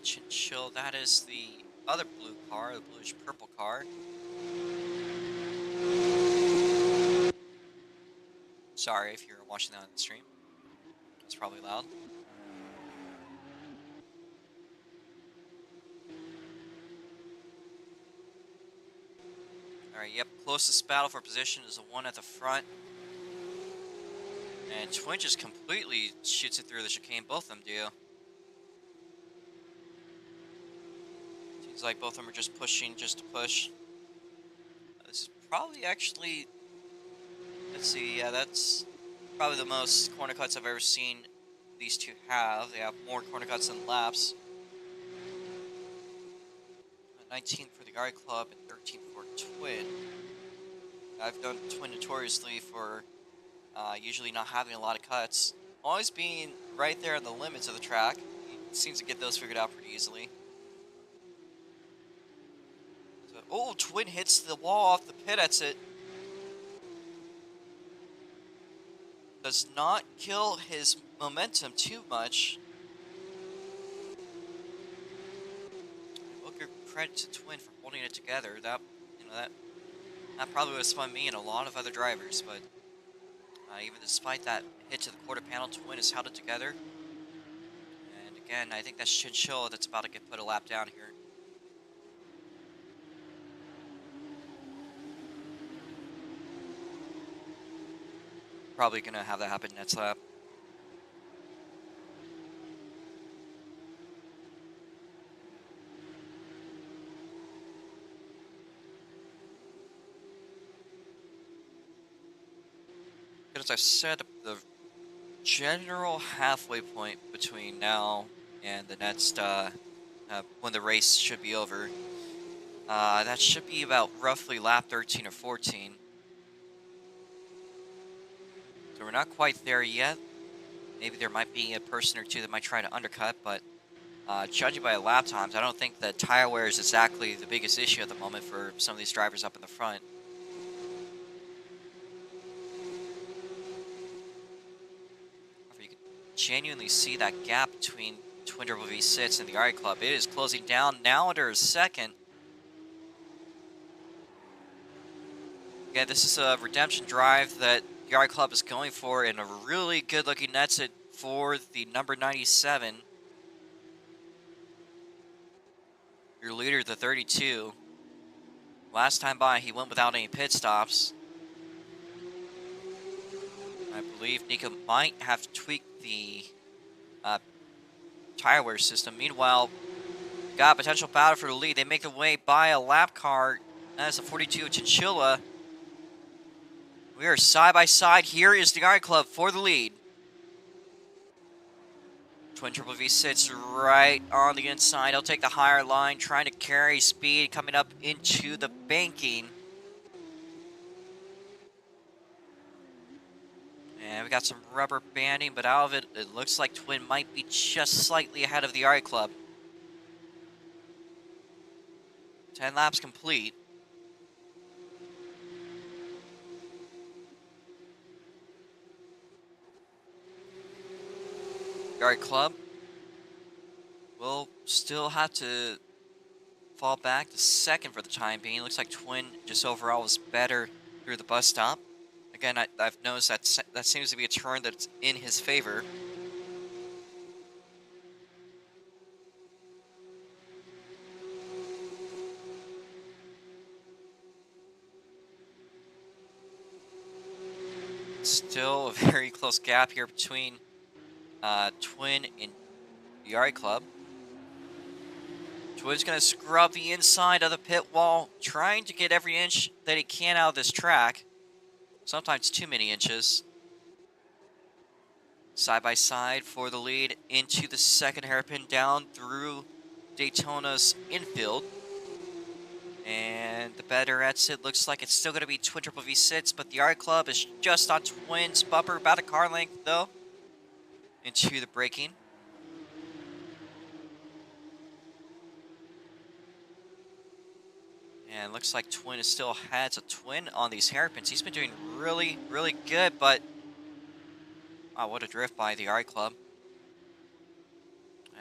Chinchilla, that is the other blue car, the bluish-purple car. Sorry if you're watching that on the stream. It's probably loud. Alright, yep, closest battle for position is the one at the front. And Twin just completely shoots it through the chicane, both of them do. Seems like both of them are just pushing just to push. This is probably actually, let's see, yeah, that's probably the most corner cuts I've ever seen these two have. They have more corner cuts than laps. 19 for the Art Club and 13 for Twin. I've done Twin notoriously for usually not having a lot of cuts. Always being right there in the limits of the track. He seems to get those figured out pretty easily. So, oh, Twin hits the wall off the pit exit. Does not kill his momentum too much. credit to Twin for holding it together. That, that probably would have spun me and a lot of other drivers, but even despite that hit to the quarter panel, Twin has held it together. And again, I think that's Chinchilla that's about to get put a lap down here. Probably gonna have that happen next lap. As I've said, the general halfway point between now and the next, when the race should be over, that should be about roughly lap 13 or 14. So we're not quite there yet. Maybe there might be a person or two that might try to undercut, but judging by lap times, I don't think that tire wear is exactly the biggest issue at the moment for some of these drivers up in the front. Genuinely see that gap between Twin WV6 and the RA Club. It is closing down now under a second. Yeah, this is a redemption drive that the RA Club is going for, and a really good looking exit for the number 97. Your leader, the 32. Last time by, he went without any pit stops. I believe Nico might have tweaked the tire wear system. Meanwhile, got a potential battle for the lead. They make their way by a lap car. That is a 42 Chinchilla. We are side by side. Here is the RA Club for the lead. Twin Triple V sits right on the inside. He'll take the higher line, trying to carry speed coming up into the banking. And we got some rubber banding, but out of it, it looks like Twin might be just slightly ahead of the RA Club. 10 laps complete. The RA Club will still have to fall back to second for the time being. Looks like Twin just overall was better through the bus stop. Again, I've noticed that seems to be a turn that's in his favor. Still a very close gap here between Twin and the RA Club. Twin's going to scrub the inside of the pit wall, trying to get every inch that he can out of this track. Sometimes too many inches. Side by side for the lead into the second hairpin down through Daytona's infield. And the better exit looks like it's still going to be Twin Triple V6, but the RA Club is just on Twin's bumper, about a car length though, into the braking. And looks like Twin is still ahead. So Twin on these hairpins, he's been doing really, really good, but wow, what a drift by the RA Club.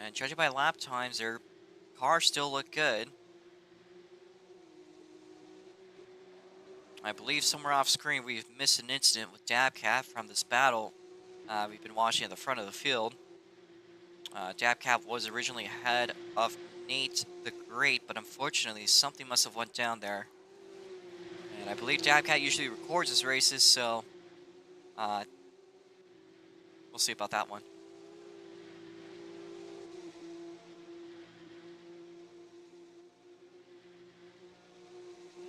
And judging by lap times, their cars still look good. I believe somewhere off screen we've missed an incident with Dabcat from this battle. We've been watching at the front of the field. Dabcat was originally ahead of Nate the Great, but unfortunately something must have went down there. And I believe Dabcat usually records his races, so we'll see about that one.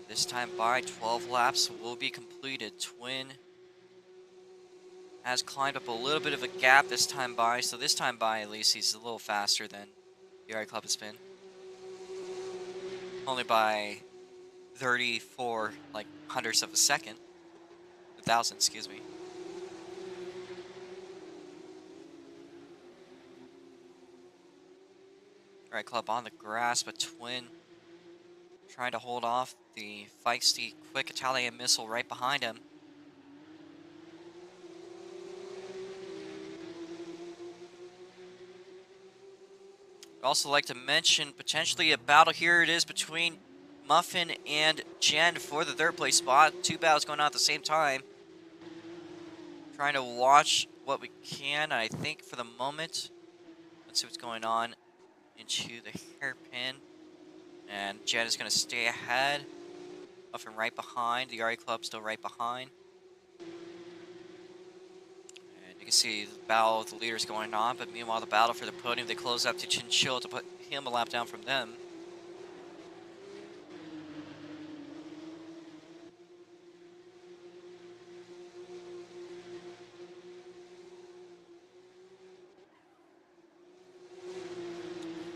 This time by 12 laps will be completed. Twin has climbed up a little bit of a gap this time by, so this time by at least he's a little faster than the RA Club has been. Only by 34 hundredths of a second. A thousand, excuse me. RA Club on the grass, but Twin trying to hold off the feisty, quick Italian missile right behind him. I'd also like to mention potentially a battle here. It is between Muffin and Jen for the third place spot. Two battles going on at the same time. Trying to watch what we can. I think for the moment, let's see what's going on into the hairpin. And Jen is going to stay ahead. Muffin right behind. The RA Club still right behind. And you can see the battle with the leaders going on. But meanwhile, the battle for the podium, they close up to Chinchilla to put him a lap down from them.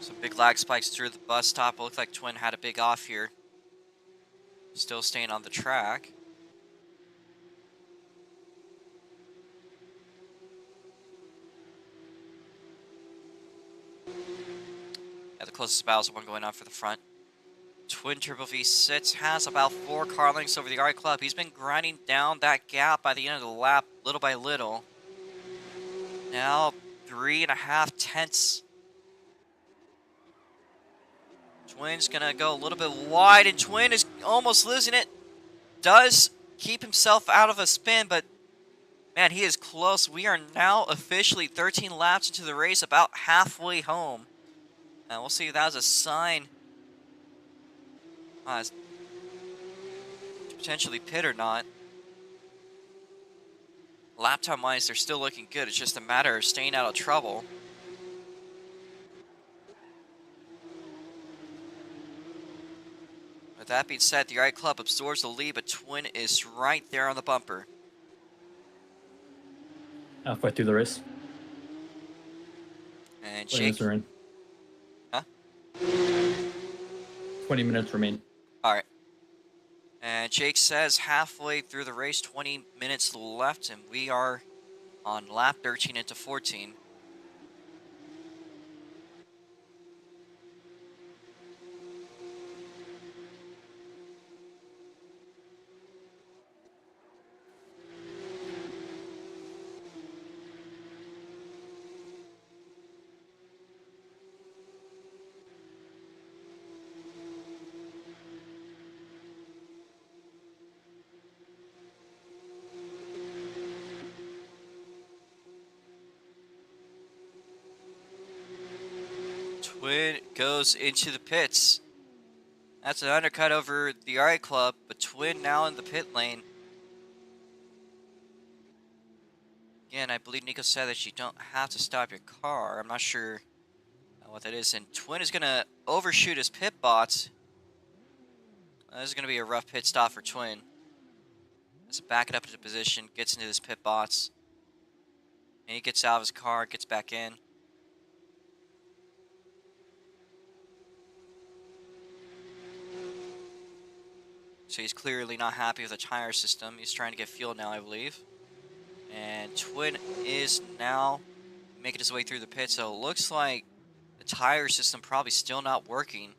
Some big lag spikes through the bus stop. It looked like Twin had a big off here. Still staying on the track. Yeah, the closest battle is the one going on for the front. Twin Turbo V6 has about 4 car lengths over the RA Club. He's been grinding down that gap by the end of the lap, little by little. Now, 3.5 tenths. Twin's gonna go a little bit wide, and Twin is almost losing it. Does keep himself out of a spin, but man, he is close. We are now officially 13 laps into the race, about halfway home. And we'll see if that was a sign to potentially pit or not. Lap time wise, they're still looking good. It's just a matter of staying out of trouble. With that being said, the RA Club absorbs the lead, but Twin is right there on the bumper. Halfway through the race. And 20 minutes Jake. remain. Huh? 20 minutes remain. All right. And Jake says halfway through the race, 20 minutes left, and we are on lap 13 into 14. Twin goes into the pits. That's an undercut over the RA Club, but Twin now in the pit lane. Again, I believe Nico said that you don't have to stop your car. I'm not sure what that is. And Twin is going to overshoot his pit bots. This is going to be a rough pit stop for Twin. Let's back it up into position, gets into his pit bots. And he gets out of his car, gets back in. So he's clearly not happy with the tire system. He's trying to get fuel now, I believe. And Twin is now making his way through the pit. So it looks like the tire system probably still not working.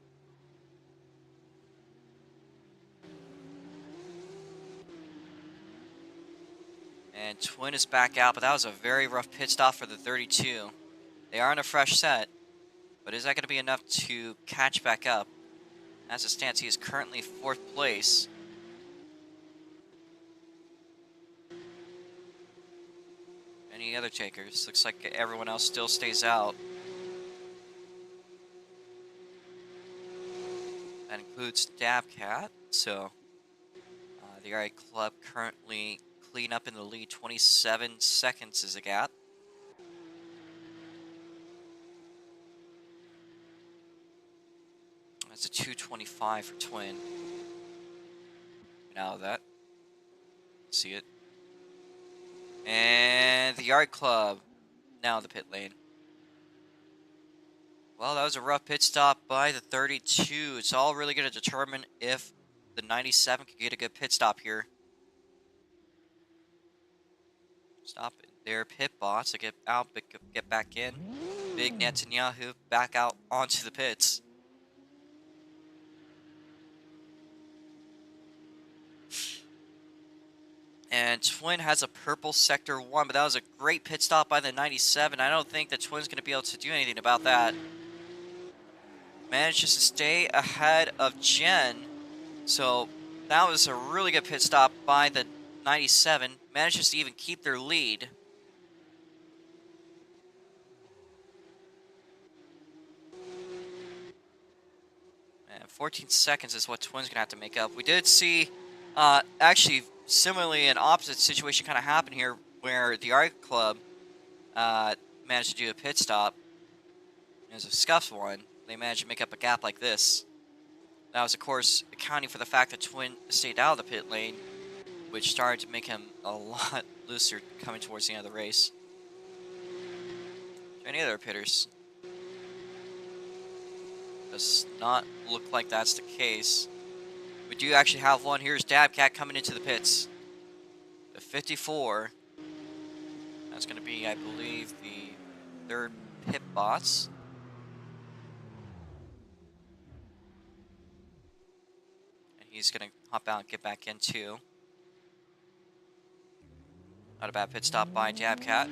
And Twin is back out, but that was a very rough pit stop for the 32. They are in a fresh set, but is that going to be enough to catch back up? As it stands, he is currently 4th place. Any other takers? Looks like everyone else still stays out. That includes Dabcat. So the RA Club currently clean up in the lead. 27 seconds is the gap. That's a 2:25 for Twin. Now that. See it. And the RA Club now in the pit lane. Well, that was a rough pit stop by the 32. It's all really going to determine if the 97 can get a good pit stop here. Stop their pit bots to get out, but get back in. Big Netanyahu back out onto the pits. And Twin has a purple sector 1, but that was a great pit stop by the 97. I don't think that Twin's going to be able to do anything about that. manages to stay ahead of Jen. So that was a really good pit stop by the 97. Manages to even keep their lead. And 14 seconds is what Twin's going to have to make up. We did see, actually, similarly, an opposite situation kind of happen here where the Art Club managed to do a pit stop. It was a scuffed one. They managed to make up a gap like this. That was, of course, accounting for the fact that Twin stayed out of the pit lane, which started to make him a lot looser coming towards the end of the race. Any other pitters? Does not look like that's the case. We do actually have one. Here's Dabcat coming into the pits. The 54. That's going to be, I believe, the third pit bots. And he's going to hop out and get back in too. Not a bad pit stop by Dabcat.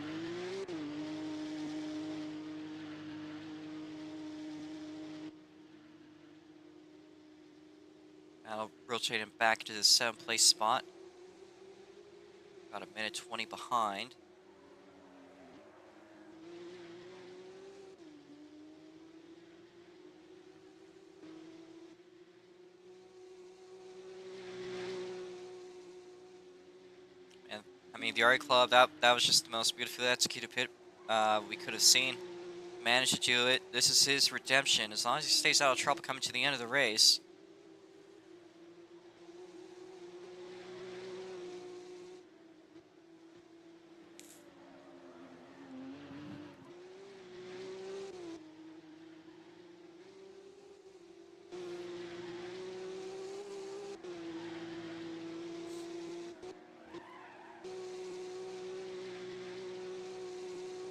That'll rotate him back to the 7th place spot. About a minute 20 behind. And I mean, the RA Club, that was just the most beautifully executed pit we could have seen. Managed to do it. This is his redemption. As long as he stays out of trouble coming to the end of the race.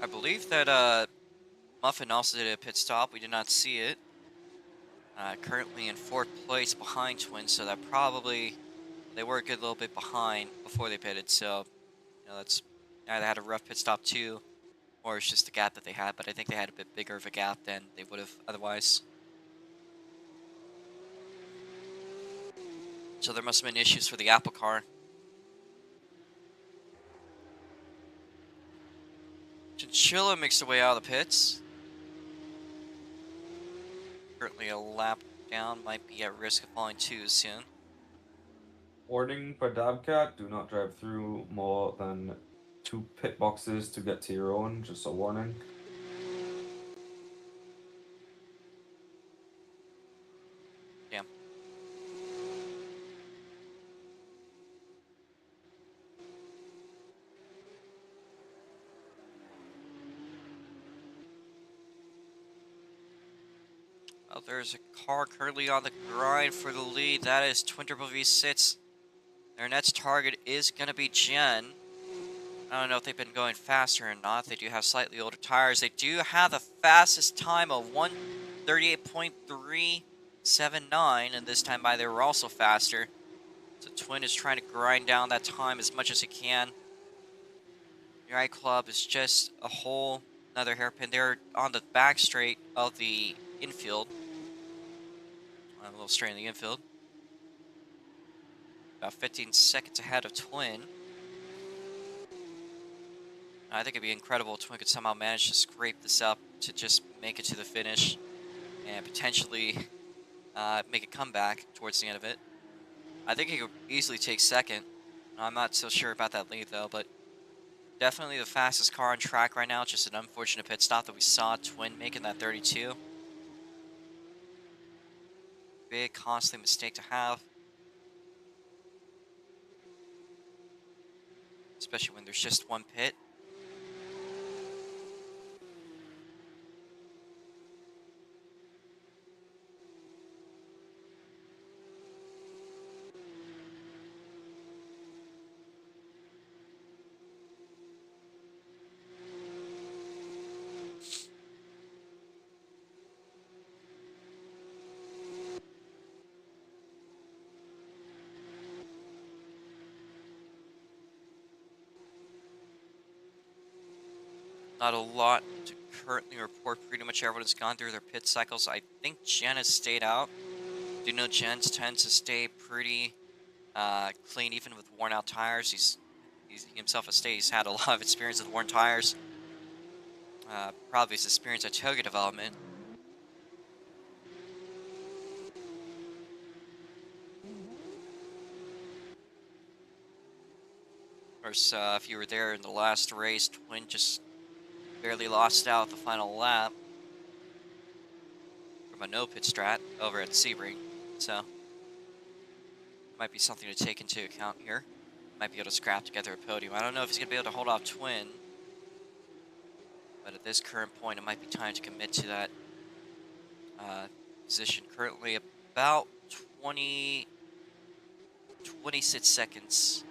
I believe that Muffin also did a pit stop. We did not see it. Currently in 4th place behind Twin, so that probably they were a good little bit behind before they pitted. So, you know, that's either had a rough pit stop too, or it's just the gap that they had. But I think they had a bit bigger of a gap than they would have otherwise. So there must have been issues for the Apple car. Chinchilla makes their way out of the pits. Currently a lap down, might be at risk of falling too soon. Warning for Dabcat, do not drive through more than 2 pit boxes to get to your own, just a warning. Yeah. Well, there's a car currently on the grind for the lead. That is Twin Turbo V6. Their next target is going to be Jen. I don't know if they've been going faster or not. They do have slightly older tires. They do have the fastest time of 1:38.379, and this time by they were also faster. So Twin is trying to grind down that time as much as he can. The I Club is just a whole another hairpin. They're on the back straight of the infield. A little straight in the infield. About 15 seconds ahead of Twin. I think it'd be incredible if Twin could somehow manage to scrape this up to just make it to the finish and potentially make a comeback towards the end of it. I think he could easily take second. I'm not so sure about that lead though, but definitely the fastest car on track right now. Just an unfortunate pit stop that we saw Twin making that 32. Big costly mistake to have. Especially when there's just one pit. Not a lot to currently report pretty much everyone's gone through their pit cycles. I think Jen has stayed out. Do know Jen tends to stay pretty clean even with worn out tires. He himself has stated he's had a lot of experience with worn tires. Probably his experience at Toga development. Of course, if you were there in the last race, Twin just barely lost out the final lap from a no pit strat over at Sebring. So, might be something to take into account here. Might be able to scrap together a podium. I don't know if he's going to be able to hold off Twin, but at this current point, it might be time to commit to that position. Currently about 26 seconds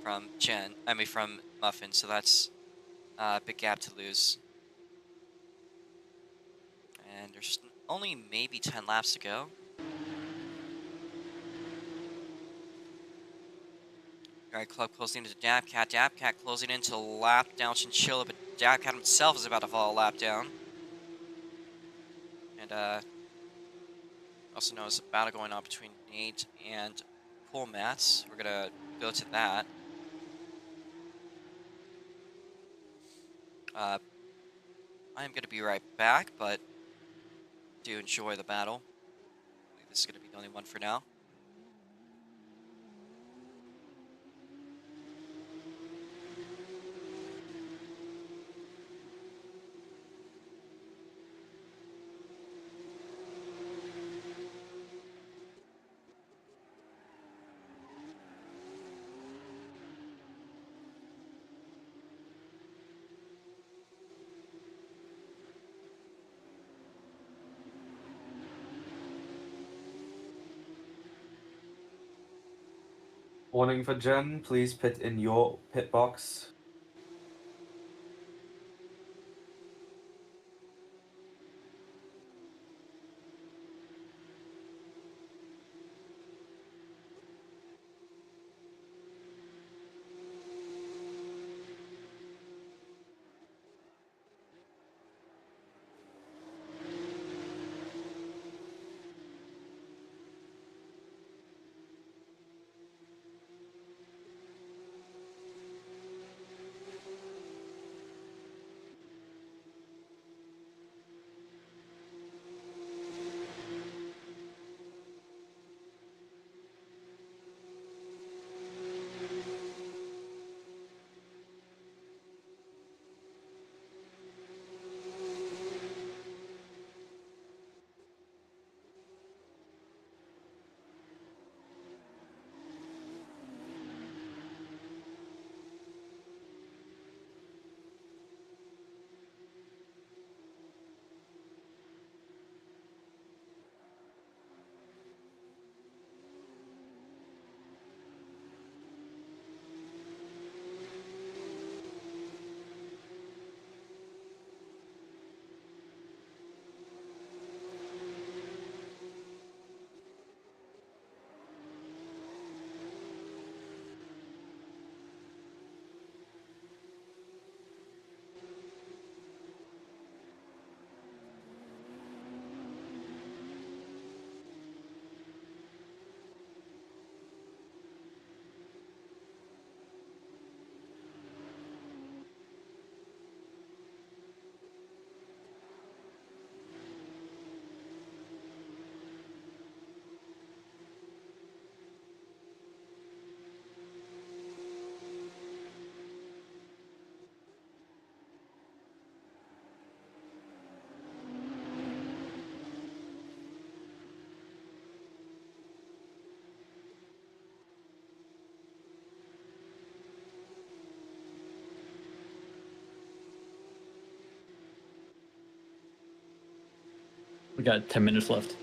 from from Muffin, so that's a big gap to lose. And there's only maybe 10 laps to go. Alright, Club closing into Dabcat. Dabcat closing into lap down Chinchilla, but Dabcat himself is about to fall a lap down. And also knows a battle going on between Nate and Pool Mats. We're gonna go to that. I am gonna be right back, but do enjoy the battle. I believe this is gonna be the only one for now. Warning for Jen, please pit in your pit box. We got 10 minutes left.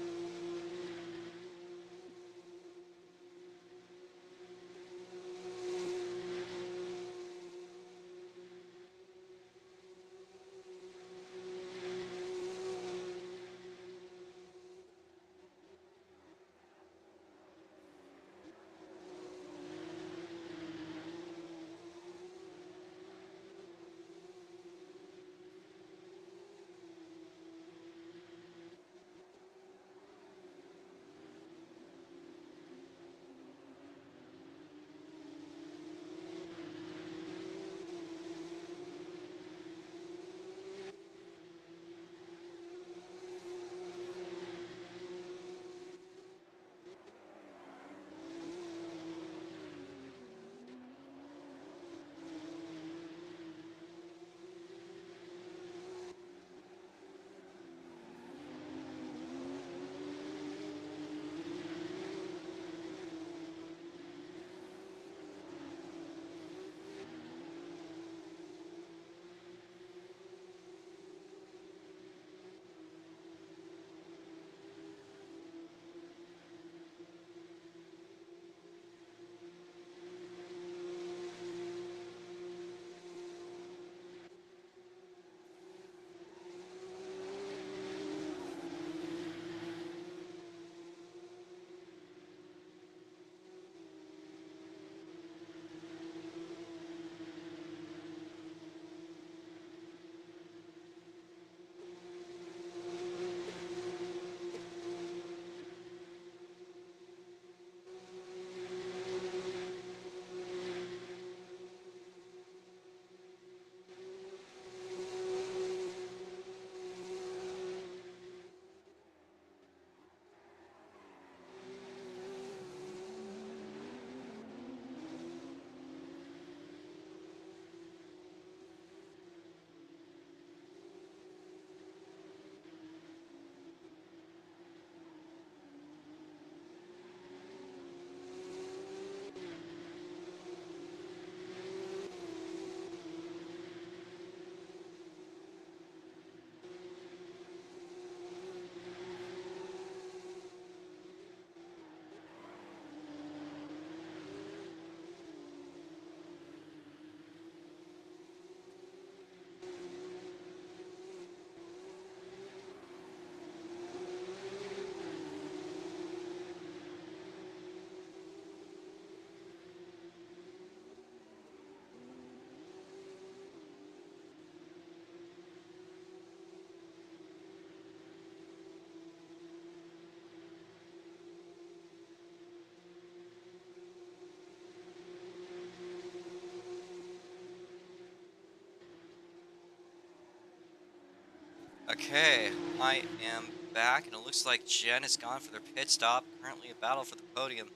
Okay, I am back, and it looks like Jen has gone for their pit stop. Currently a battle for the podium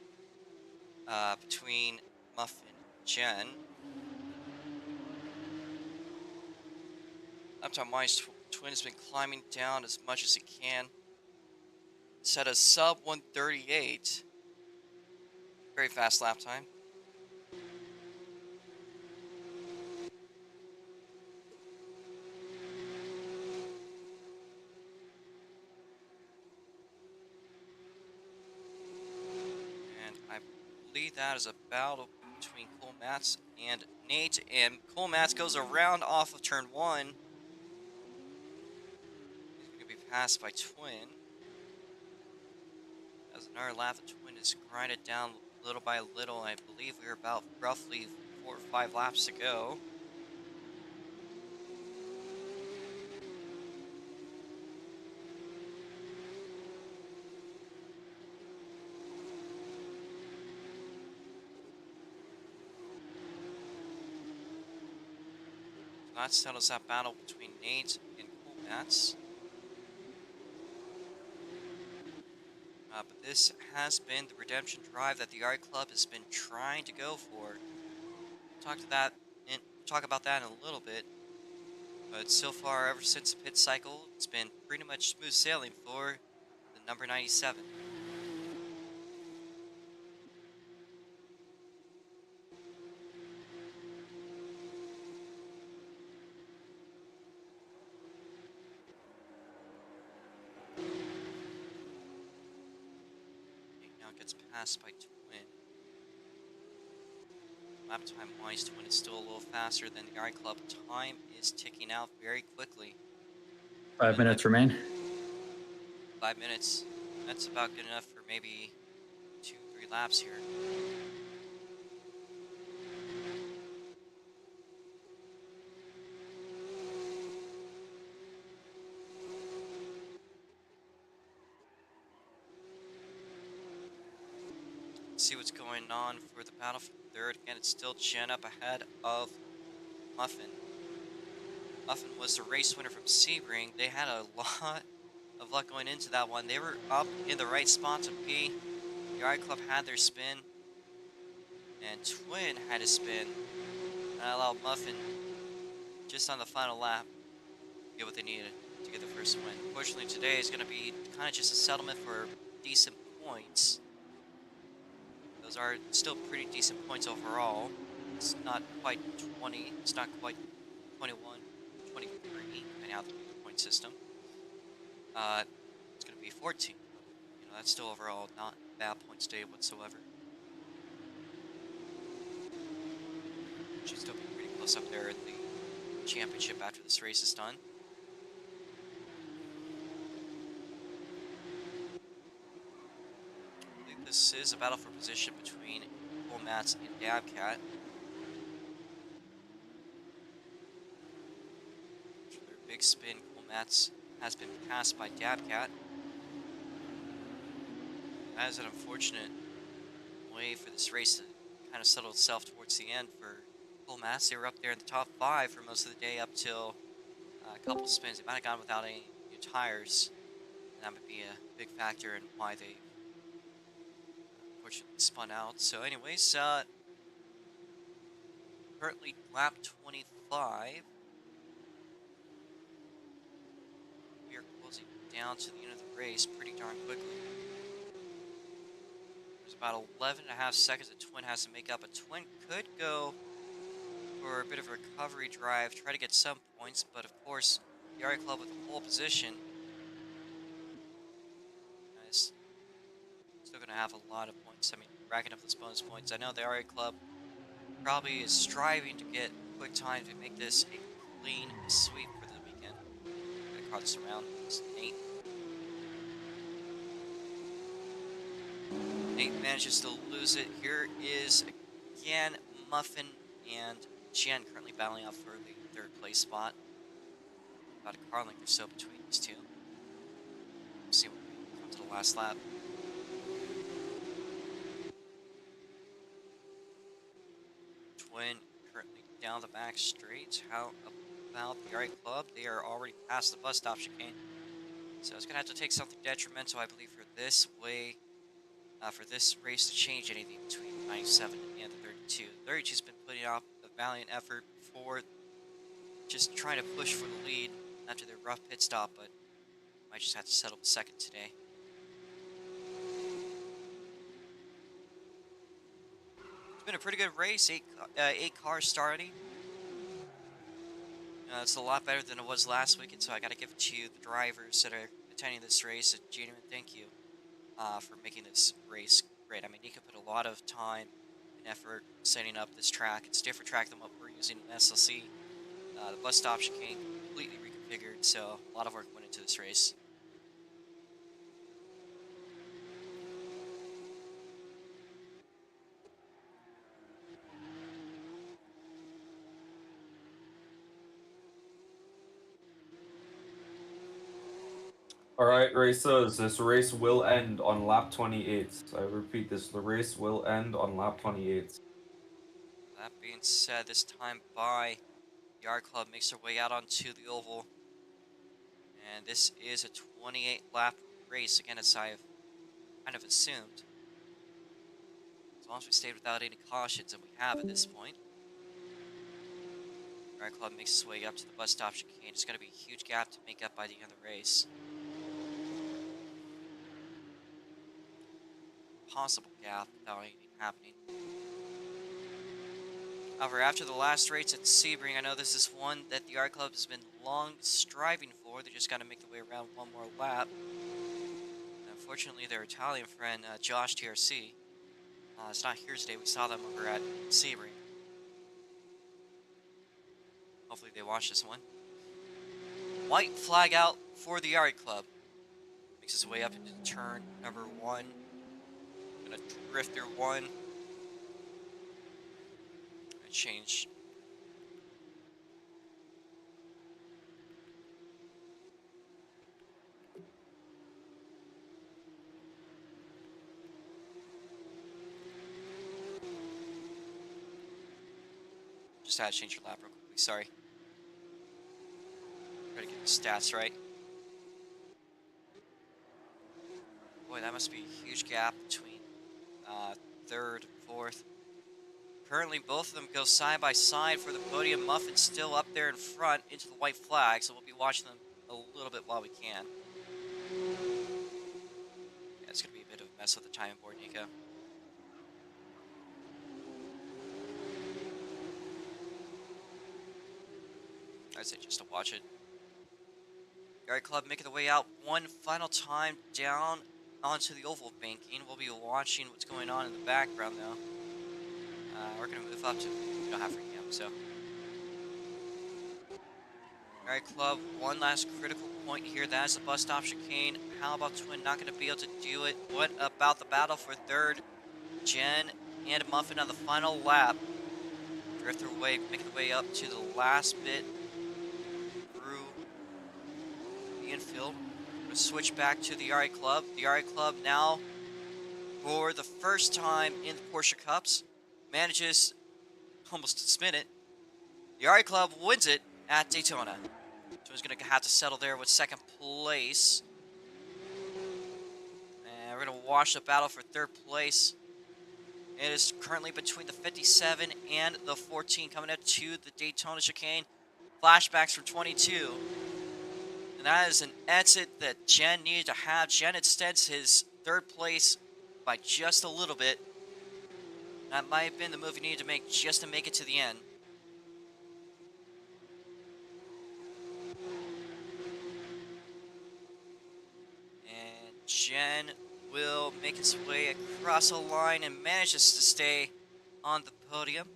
between Muffin and Jen. Lap time wise, Twin has been climbing down as much as it can. Set a sub 138. Very fast lap time. And I believe that is a battle between Cole Mats and Nate. And Cole Mats goes around off of turn 1. He's going to be passed by Twin. As another lap, the Twin is grinded down little by little. I believe we're about roughly 4 or 5 laps to go. So that settles that battle between Nate and Cole Mats. But this has been the redemption drive that the Yard Club has been trying to go for. Talk about that in a little bit. But so far, ever since the pit cycle, it's been pretty much smooth sailing for the number 97. He now gets passed by Twin. Lap time wise, Twin is still a little faster than the Yard Club. Time is ticking out very quickly. 5 minutes remain. 5 minutes. That's about good enough for maybe 2-3 laps here. Let's see what's going on for the battle for third. Again, it's still Jen up ahead of Muffin. Muffin was the race winner from Sebring. They had a lot of luck going into that one. They were up in the right spot to be. The Yard Club had their spin, and Twin had a spin. That allowed Muffin, just on the final lap, to get what they needed to get the first win. Unfortunately, today is going to be kind of just a settlement for decent points. Those are still pretty decent points overall. It's not quite 20. It's not quite 21, 23, depending on the point system. It's going to be 14. You know, that's still overall not bad points day whatsoever. Should still be pretty close up there at the championship after this race is done. I believe this is a battle for position between Cole Mats and Dabcat. After their big spin, Cole Mats has been passed by Dabcat. That is an unfortunate way for this race to kind of settle itself towards the end for Cole Mats. They were up there in the top 5 for most of the day up till a couple spins. They might have gone without any new tires, and that would be a big factor in why they unfortunately spun out. So anyways, currently lap 25. We are closing down to the end of the race pretty darn quickly. There's about 11.5 seconds that Twin has to make up. A Twin could go for a bit of a recovery drive, try to get some points, but of course, the Yard Club with the pole position is still going to have a lot of points. I mean, racking up those bonus points. I know the Yard Club probably is striving to get quick time to make this a clean sweep for the weekend. I'm going to call this around. It's Nate. Nate manages to lose it. Here is, again, Muffin and Jen currently battling out for the 3rd place spot. About a car length or so between these two. Let's see when we come to the last lap. Twin currently down the back straight. How about the Yard Club. They are already past the bus stop chicane. So it's going to have to take something detrimental, I believe, for this race to change anything between 97 and the 32. 32's been putting up a valiant effort for just trying to push for the lead after their rough pit stop, but might just have to settle for second today. It's been a pretty good race. Eight cars starting. It's a lot better than it was last weekend, so I got to give it to the drivers that are attending this race. A genuine thank you for making this race great. I mean, Nika put a lot of time and effort setting up this track. It's a different track than what we're using in SLC. The bus stop chicane completely reconfigured, so a lot of work went into this race. All right, racers, this race will end on lap 28. I repeat this, the race will end on lap 28. That being said, this time by Yard Club makes their way out onto the oval. And this is a 28 lap race, again, as I've kind of assumed. As long as we stayed without any cautions, and we have at this point. Yard Club makes its way up to the bus stop chicane. It's going to be a huge gap to make up by the end of the race. Possible gap without anything happening. However, after the last race at Sebring, I know this is one that the Yard Club has been long striving for. They just got to make their way around one more lap. And unfortunately, their Italian friend, Josh TRC, is not here today. We saw them over at Sebring. Hopefully they watch this one. White flag out for the Yard Club. Makes his way up into turn number 1. Gonna drift through 1. Change. Just had to change your lap real quickly, sorry. Try to get the stats right. Boy, that must be a huge gap between third, fourth. Currently, both of them go side by side for the podium. Muffin's still up there in front into the white flag, so we'll be watching them a little bit while we can. Yeah, it's going to be a bit of a mess with the timing board, Nico. I'd say just to watch it. Yard Club making the way out one final time down onto the oval banking. We'll be watching what's going on in the background, though. We're going to move up to, we don't have free cam, so. Yard Club, one last critical point here. That is the bus stop chicane. How about Twin not going to be able to do it? What about the battle for third? Jen and Muffin on the final lap. Drift their way, making their way up to the last bit through the infield. We're going to switch back to the Yard Club. The Yard Club now, for the first time in the Porsche Cups, manages almost to spin it. The Yard Club wins it at Daytona. So he's going to have to settle there with second place. And we're going to watch the battle for third place. It is currently between the 57 and the 14 coming up to the Daytona chicane. Flashbacks from 22. And that is an exit that Jen needed to have. Jen extends his third place by just a little bit. That might have been the move he needed to make just to make it to the end. And Jen will make his way across the line and manages to stay on the podium.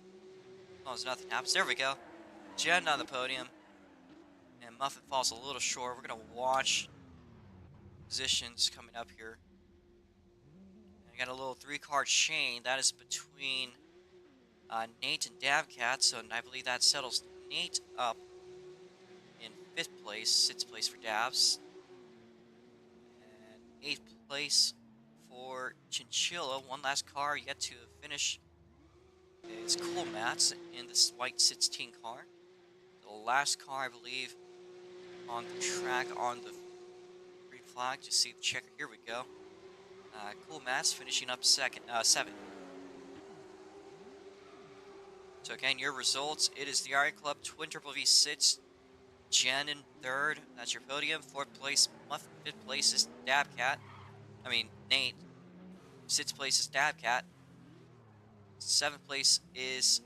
Oh, as nothing happens. There we go. Jen on the podium. And Muffin falls a little short. We're going to watch positions coming up here. I got a little 3-car chain. That is between Nate and Davcat. So I believe that settles Nate up in 5th place. 6th place for Davs. And 8th place for Chinchilla. One last car yet to finish is Cool Mats in this white 16 car. The last car, I believe, on the track on the green flag. Just see the checker. Here we go. Cool Mass finishing up second, 7th. So again, your results, it is the RA Club Twin Triple V 6, Jen in 3rd. That's your podium. 4th place, Muff. 5th place is Nate. 6th place is Dabcat. 7th place is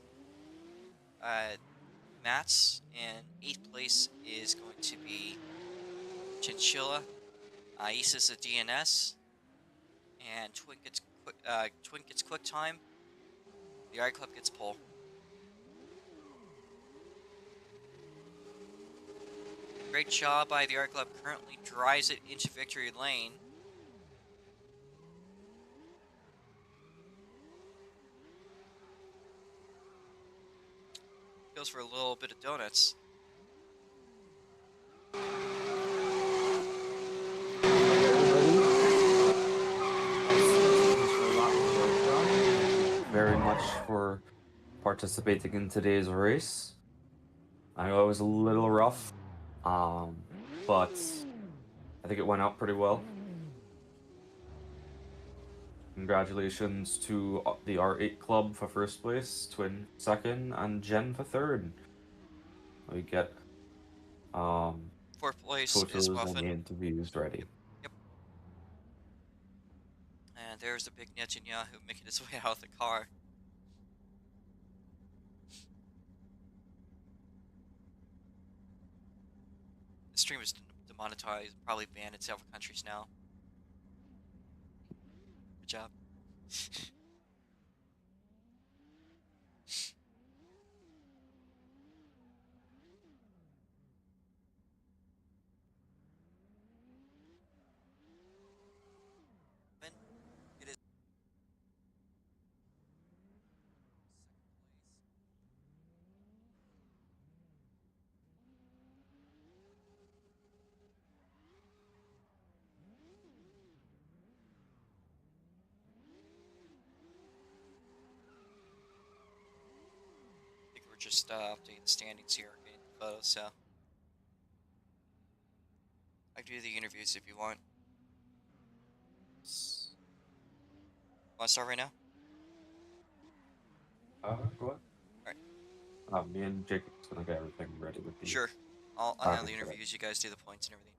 Mats. And 8th place is going to be Chinchilla. Isa's a DNS. And Twin gets quick time. The RA Club gets pole. Great job by the RA Club. Currently drives it into victory lane. Goes for a little bit of donuts. Very much for participating in today's race. I know it was a little rough, but I think it went out pretty well. Congratulations to the R8 Club for first place, Twin second, and Jen for third. We get 4th place is photos and Muffin. the interviews ready. Yep. And there's the big Netanyahu making his way out of the car. The stream is demonetized, probably banned in several countries now. Good job. It is I think we're just updating the standings here, getting the photos, so I can do the interviews if you want. Want to start right now? Go ahead. Alright. Me and Jacob's gonna get everything ready with the. Sure. I'll handle the interviews, you guys do the points and everything.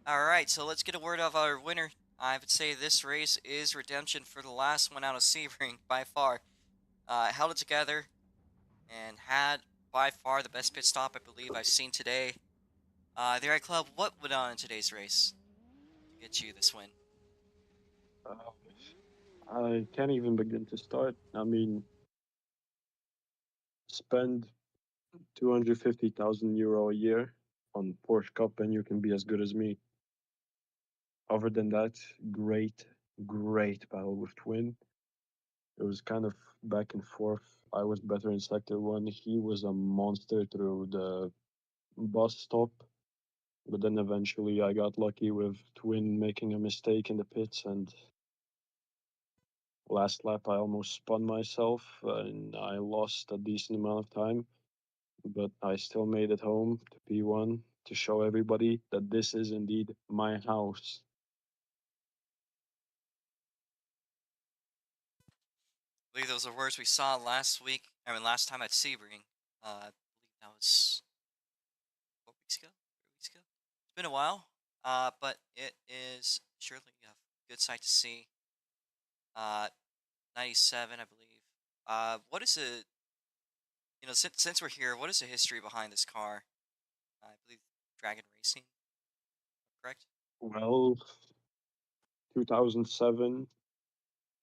Alright, so let's get a word of our winner. I would say this race is redemption for the last one out of Sebring by far. Held it together and had by far the best pit stop I believe I've seen today. The RA Club, what went on in today's race to get you this win? I can't even begin to start. I mean, spend 250,000 euro a year on Porsche Cup and you can be as good as me. Other than that, great battle with Twin. It was kind of back and forth. I was better in sector 1. He was a monster through the bus stop. But then eventually I got lucky with Twin making a mistake in the pits, and last lap I almost spun myself and I lost a decent amount of time. But I still made it home to P1 to show everybody that this is indeed my house. I believe those are words we saw last time at Sebring. I believe that was 4 weeks ago, 3 weeks ago. It's been a while, but it is surely a good sight to see. 97, I believe. What is it? Since we're here, what is the history behind this car? I believe Dragon Racing, correct? Well, 2007,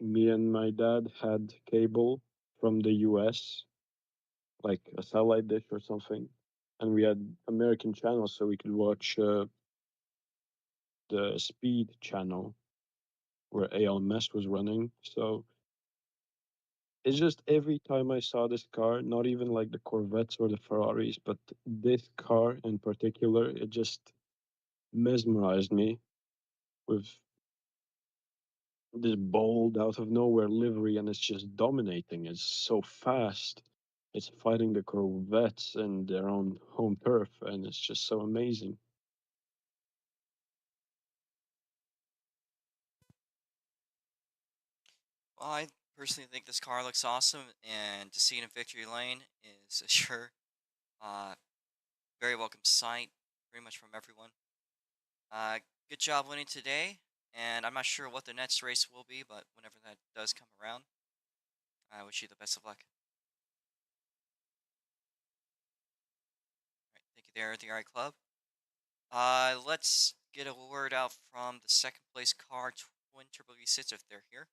me and my dad had cable from the US, like a satellite dish or something. And we had American channels so we could watch the Speed channel where ALMS was running. So it's just every time I saw this car, not even like the Corvettes or the Ferraris, but this car in particular, it just mesmerized me with this bold out of nowhere livery, and it's just dominating. It's so fast. It's fighting the Corvettes in their own home turf, and it's just so amazing. Well, I personally think this car looks awesome, and to see it in victory lane is a sure, uh, very welcome sight, pretty much from everyone. Uh, Good job winning today, and I'm not sure what the next race will be, but whenever that does come around, I wish you the best of luck. All right, thank you there at the RI Club. Let's get a word out from the second place car, Twin Turbo V6, if they're here.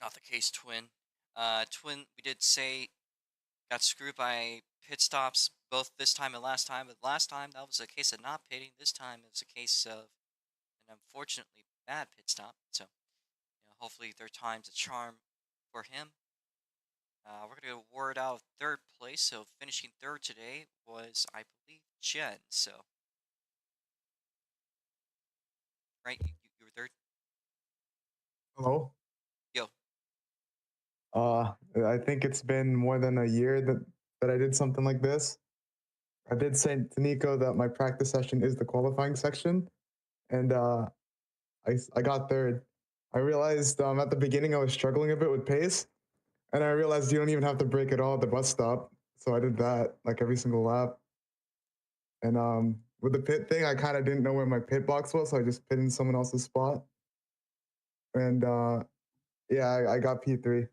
Not the case, Twin. Twin, we did say got screwed by pit stops both this time and last time. But last time that was a case of not pitting. This time it was a case of an unfortunately bad pit stop. So hopefully their time's a charm for him. We're gonna get a word out of third place. So finishing third today was, I believe, Jen. So right, you were third. Hello. Yo, I think it's been more than a year that I did something like this. I did say to Nico that my practice session is the qualifying section, and I got third. I realized at the beginning I was struggling a bit with pace, and I realized you don't even have to brake at all at the bus stop. So I did that like every single lap. And with the pit thing, I kind of didn't know where my pit box was, so I just pit in someone else's spot. And yeah, I got P3.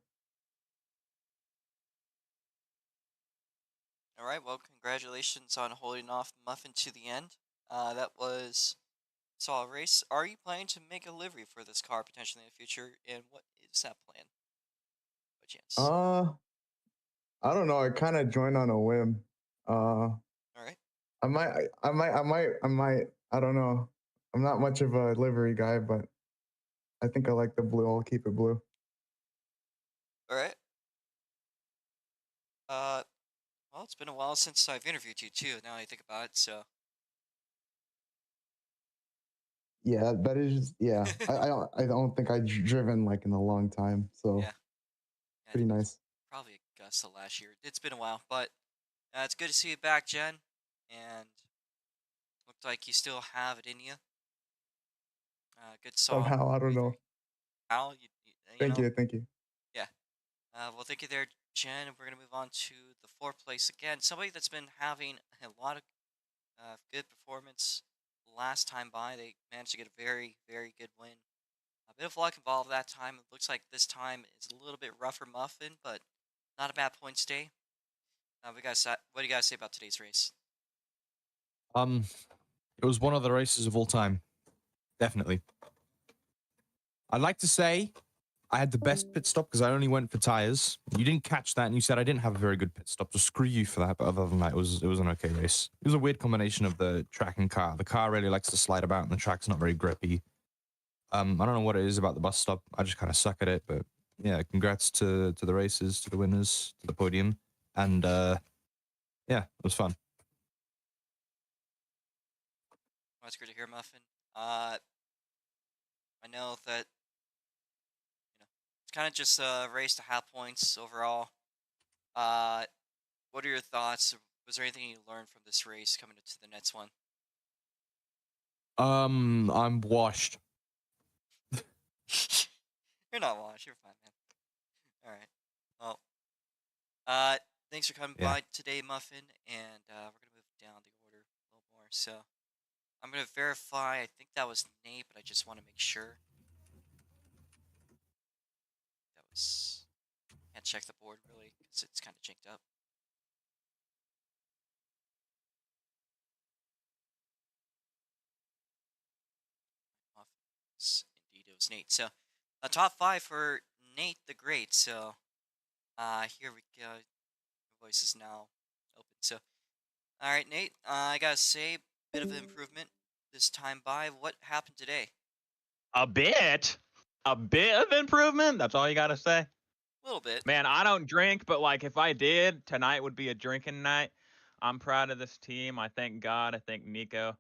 all right. Well, congratulations on holding off Muffin to the end. That was a solid race. Are you planning to make a livery for this car potentially in the future? And what is that plan? By chance. I don't know. I kind of joined on a whim. All right. I might. I don't know. I'm not much of a livery guy, but I think I like the blue. I'll keep it blue. All right. Well, it's been a while since I've interviewed you too. Now I think about it, so Yeah, that is. Yeah, I don't think I've driven like in a long time, so yeah, I pretty think it was nice. probably Augusta last year. It's been a while, but it's good to see you back, Jen. And looked like you still have it in you. Good solid Somehow, I don't victory. know. How you Thank know? you, thank you. Yeah. Well, thank you there, Jen. We're gonna move on to the fourth place again. Somebody that's been having a lot of good performance last time by. They managed to get a very, very good win. A bit of luck involved that time. It looks like this time is a little bit rougher muffin, but not a bad points day. What do you guys say about today's race? It was one of the races of all time, definitely. I'd like to say I had the best pit stop because I only went for tires. You didn't catch that, and you said I didn't have a very good pit stop. So screw you for that. But other than that, it was an okay race. It was a weird combination of the track and car. The car really likes to slide about, and the track's not very grippy. I don't know what it is about the bus stop. I just kind of suck at it. But yeah, congrats to the racers, to the winners, to the podium, and yeah, it was fun. That's good to hear, Muffin. I know that it's kind of just a race to have points overall. What are your thoughts? Was there anything you learned from this race coming into the next one? I'm washed. You're not washed. You're fine, man. All right. Well, thanks for coming Yeah. by today, Muffin, and we're gonna move down the order a little more. So I'm gonna verify. I think that was Nate, but I just want to make sure. That was. Can't check the board really because it's kind of jinked up. Indeed, it was Nate. So, top 5 for Nate the Great. So, here we go. My voice is now open. So, all right, Nate. I gotta say, bit of improvement this time by. What happened today? A bit of improvement. That's all you gotta say. A little bit. Man, I don't drink, but like if I did, tonight would be a drinking night. I'm proud of this team. I thank God. I thank Nico.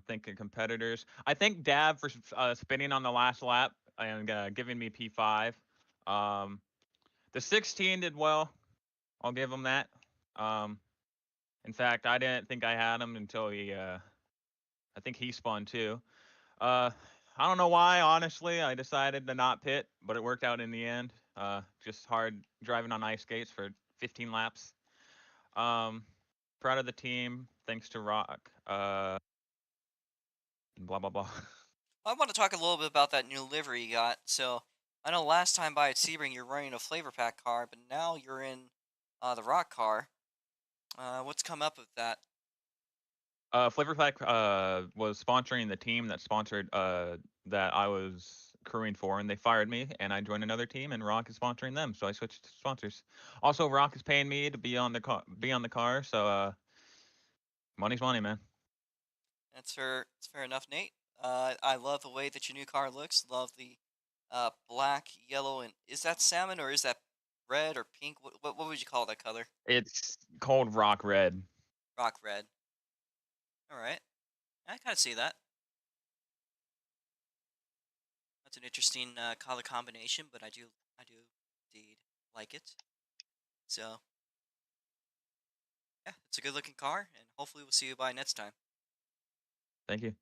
Thank the competitors. I thank Dab for spinning on the last lap and giving me P5. The 16 did well. I'll give him that. In fact, I didn't think I had him until I think he spun too. I don't know why, honestly. I decided to not pit, but it worked out in the end. Just hard driving on ice skates for 15 laps. Proud of the team. Thanks to Rock. Blah blah blah. I want to talk a little bit about that new livery you got. So, I know last time by at Sebring you're running a flavor pack car, but now you're in the rock car. What's come up with that? Flavor Pack was sponsoring the team that sponsored that I was crewing for, and they fired me, and I joined another team, and Rock is sponsoring them, so I switched to sponsors. Also, Rock is paying me to be on the car, so money's money, man. That's fair. It's fair enough, Nate. I love the way that your new car looks. Love the black, yellow, and is that salmon or is that red or pink? What would you call that color? It's called Rock Red. Rock red. All right, I kind of see that. That's an interesting color combination, but I do indeed like it. So yeah, it's a good looking car, and hopefully we'll see you by next time. Thank you.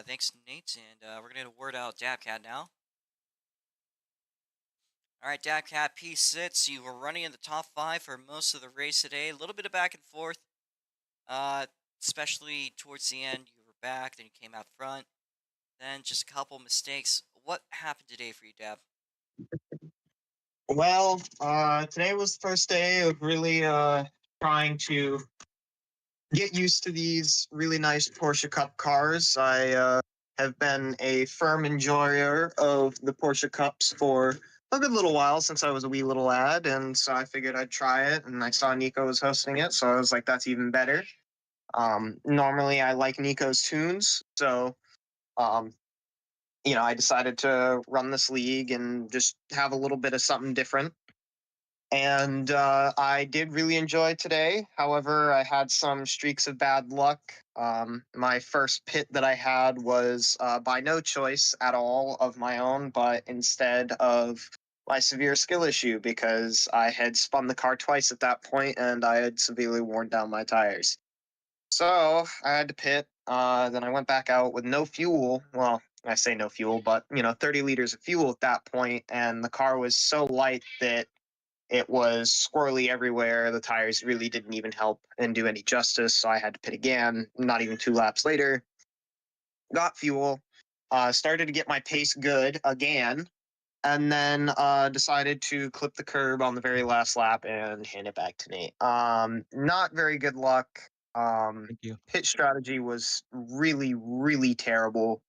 Thanks, Nate, and we're gonna word out Dabcat now. All right, Dabcat P6, you were running in the top 5 for most of the race today. A little bit of back and forth, especially towards the end. You were back, then you came out front, then just a couple mistakes. What happened today for you, Dab? Well, today was the first day of really trying to get used to these really nice Porsche Cup cars. I have been a firm enjoyer of the Porsche Cups for a good little while, since I was a wee little lad, and so I figured I'd try it, and I saw Nico was hosting it, so I was like, that's even better. Normally I like Nico's tunes, so I decided to run this league and just have a little bit of something different. And I did really enjoy today. However, I had some streaks of bad luck. My first pit that I had was by no choice at all of my own, but instead of my severe skill issue, because I had spun the car twice at that point and I had severely worn down my tires. So I had to pit. Then I went back out with no fuel. Well, I say no fuel, but 30 liters of fuel at that point, and the car was so light that it was squirrely everywhere. The tires really didn't even help and do any justice, so I had to pit again. Not even 2 laps later, got fuel, started to get my pace good again, and then decided to clip the curb on the very last lap and hand it back to Nate. Not very good luck. Thank you. Pit strategy was really, really terrible.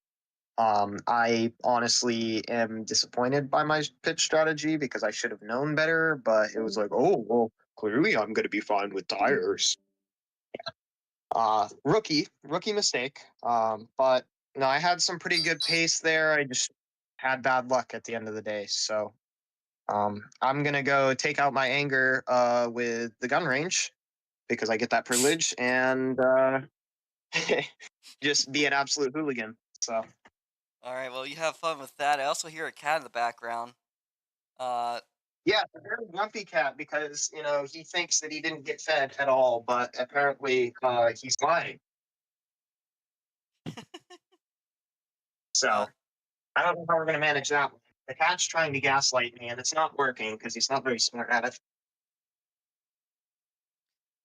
I honestly am disappointed by my pitch strategy because I should have known better, but it was like, oh, well, clearly I'm going to be fine with tires. Rookie mistake. But no, I had some pretty good pace there. I just had bad luck at the end of the day. So I'm going to go take out my anger with the gun range because I get that privilege and just be an absolute hooligan. So. All right, well, you have fun with that. I also hear a cat in the background. Yeah, a very grumpy cat because he thinks that he didn't get fed at all, but apparently he's lying. So I don't know how we're gonna manage that one. The cat's trying to gaslight me, and it's not working because he's not very smart at it.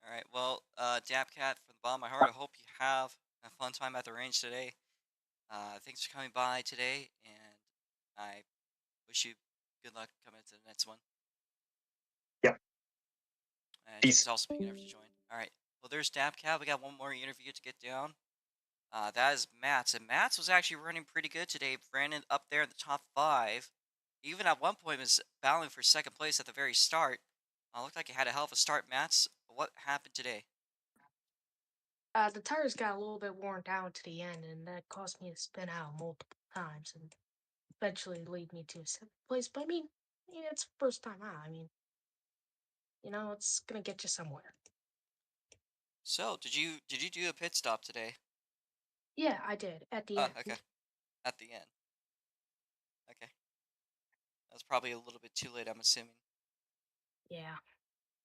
All right, well, Dabcat, from the bottom of my heart, I hope you have a fun time at the range today. Thanks for coming by today, and I wish you good luck coming into the next one. Yep. And Peace. thanks also for being able to join. All right, well, there's Dabcat. We got one more interview to get down. That is Matt's, and Matt's was actually running pretty good today. Ran up there in the top 5. Even at one point was battling for second place at the very start. Looked like he had a hell of a start, Matt's. What happened today? The tires got a little bit worn down to the end, and that caused me to spin out multiple times, and eventually lead me to 7th place. But I mean, it's first time out. I mean, it's gonna get you somewhere. So, did you do a pit stop today? Yeah, I did at the Oh, end. okay. At the end. was probably a little bit too late, I'm assuming. Yeah.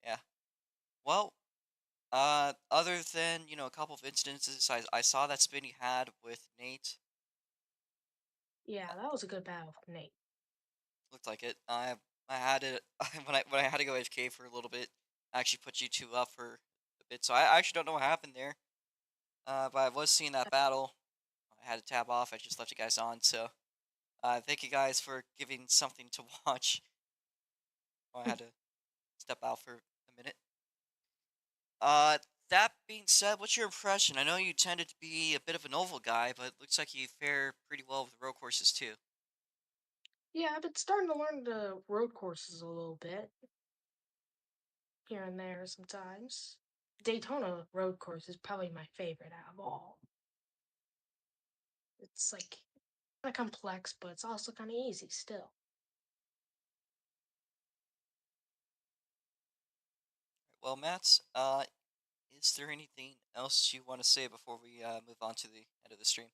Yeah. Well, other than, a couple of incidences, I saw that spin you had with Nate. Yeah, that was a good battle for Nate. Looked like it. I had it when I had to go AFK for a little bit. I actually put you two up for a bit, so I actually don't know what happened there. But I was seeing that battle. I had to tab off. I just left you guys on. So, thank you guys for giving something to watch. I had to step out for a minute. Uh, that being said, what's your impression? I know you tended to be a bit of an oval guy, but it looks like you fare pretty well with road courses too. Yeah, I've been starting to learn the road courses a little bit here and there sometimes. Daytona road course is probably my favorite out of all. It's like kind of complex, but it's also kind of easy still. Well, Matt, is there anything else you want to say before we move on to the end of the stream?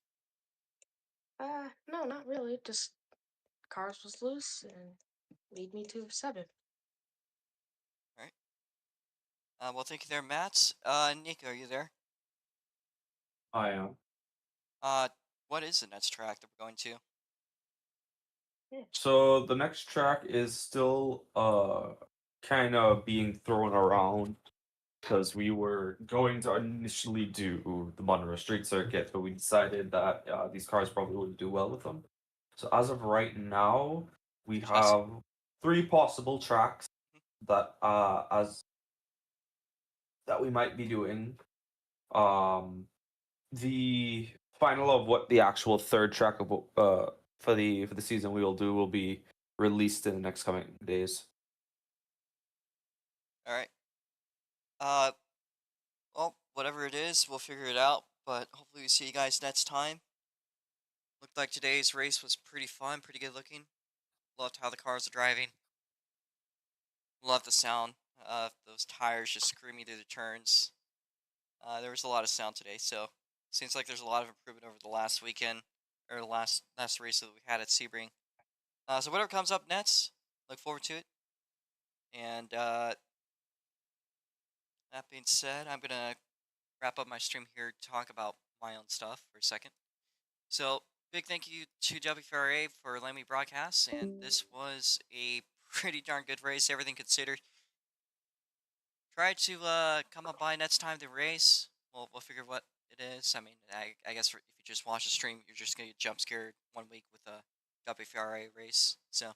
No, not really. Just cars was loose and lead me to 7. All right. Well, thank you there, Matt. Nico, are you there? I am. Uh, what is the next track that we're going to? So the next track is still kind of being thrown around because we were going to initially do the Monroe Street Circuit, but we decided that these cars probably wouldn't do well with them. So as of right now, we have 3 possible tracks that that we might be doing. The final of what the actual third track of for the season we will do will be released in the next coming days. All right. Well, whatever it is, we'll figure it out. But hopefully, we see you guys next time. Looked like today's race was pretty fun, pretty good looking. Loved how the cars are driving. Love the sound of those tires just screaming through the turns. There was a lot of sound today, so seems like there's a lot of improvement over the last weekend or the last race that we had at Sebring. So whatever comes up next, look forward to it. And that being said, I'm gonna wrap up my stream here to talk about my own stuff for a second. So big thank you to WFRA for letting me broadcast, and this was a pretty darn good race, everything considered. Try to come up by next time the race. We'll figure what it is. I mean, I guess if you just watch the stream, you're just gonna get jump scared 1 week with a WFRA race. So,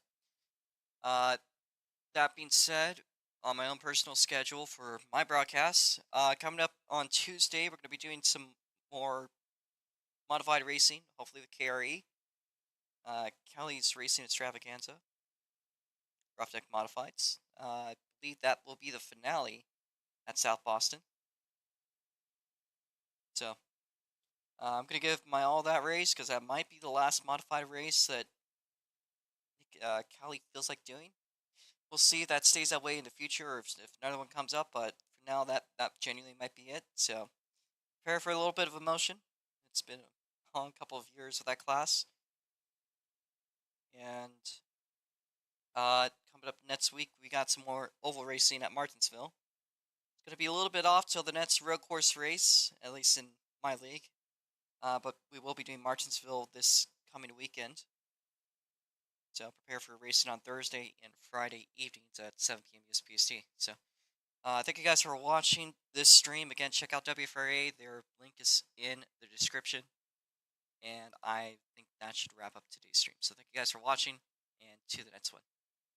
that being said, on my own personal schedule for my broadcasts, coming up on Tuesday, we're gonna be doing some more modified racing. Hopefully, the KRE, Kelly's Racing Extravaganza, Rough Deck Modifieds. I believe that will be the finale at South Boston. So I'm gonna give my all that race because that might be the last modified race that Cali feels like doing. We'll see if that stays that way in the future or if another one comes up. But for now, that genuinely might be it. So prepare for a little bit of emotion. It's been a long couple of years of that class, and coming up next week, we got some more oval racing at Martinsville. It's gonna be a little bit off till the next road course race, at least in my league. But we will be doing Martinsville this coming weekend. So prepare for racing on Thursday and Friday evenings at 7 p.m. USPST. So thank you guys for watching this stream. Again, check out WFRA. Their link is in the description. And I think that should wrap up today's stream. So thank you guys for watching, and to the next one.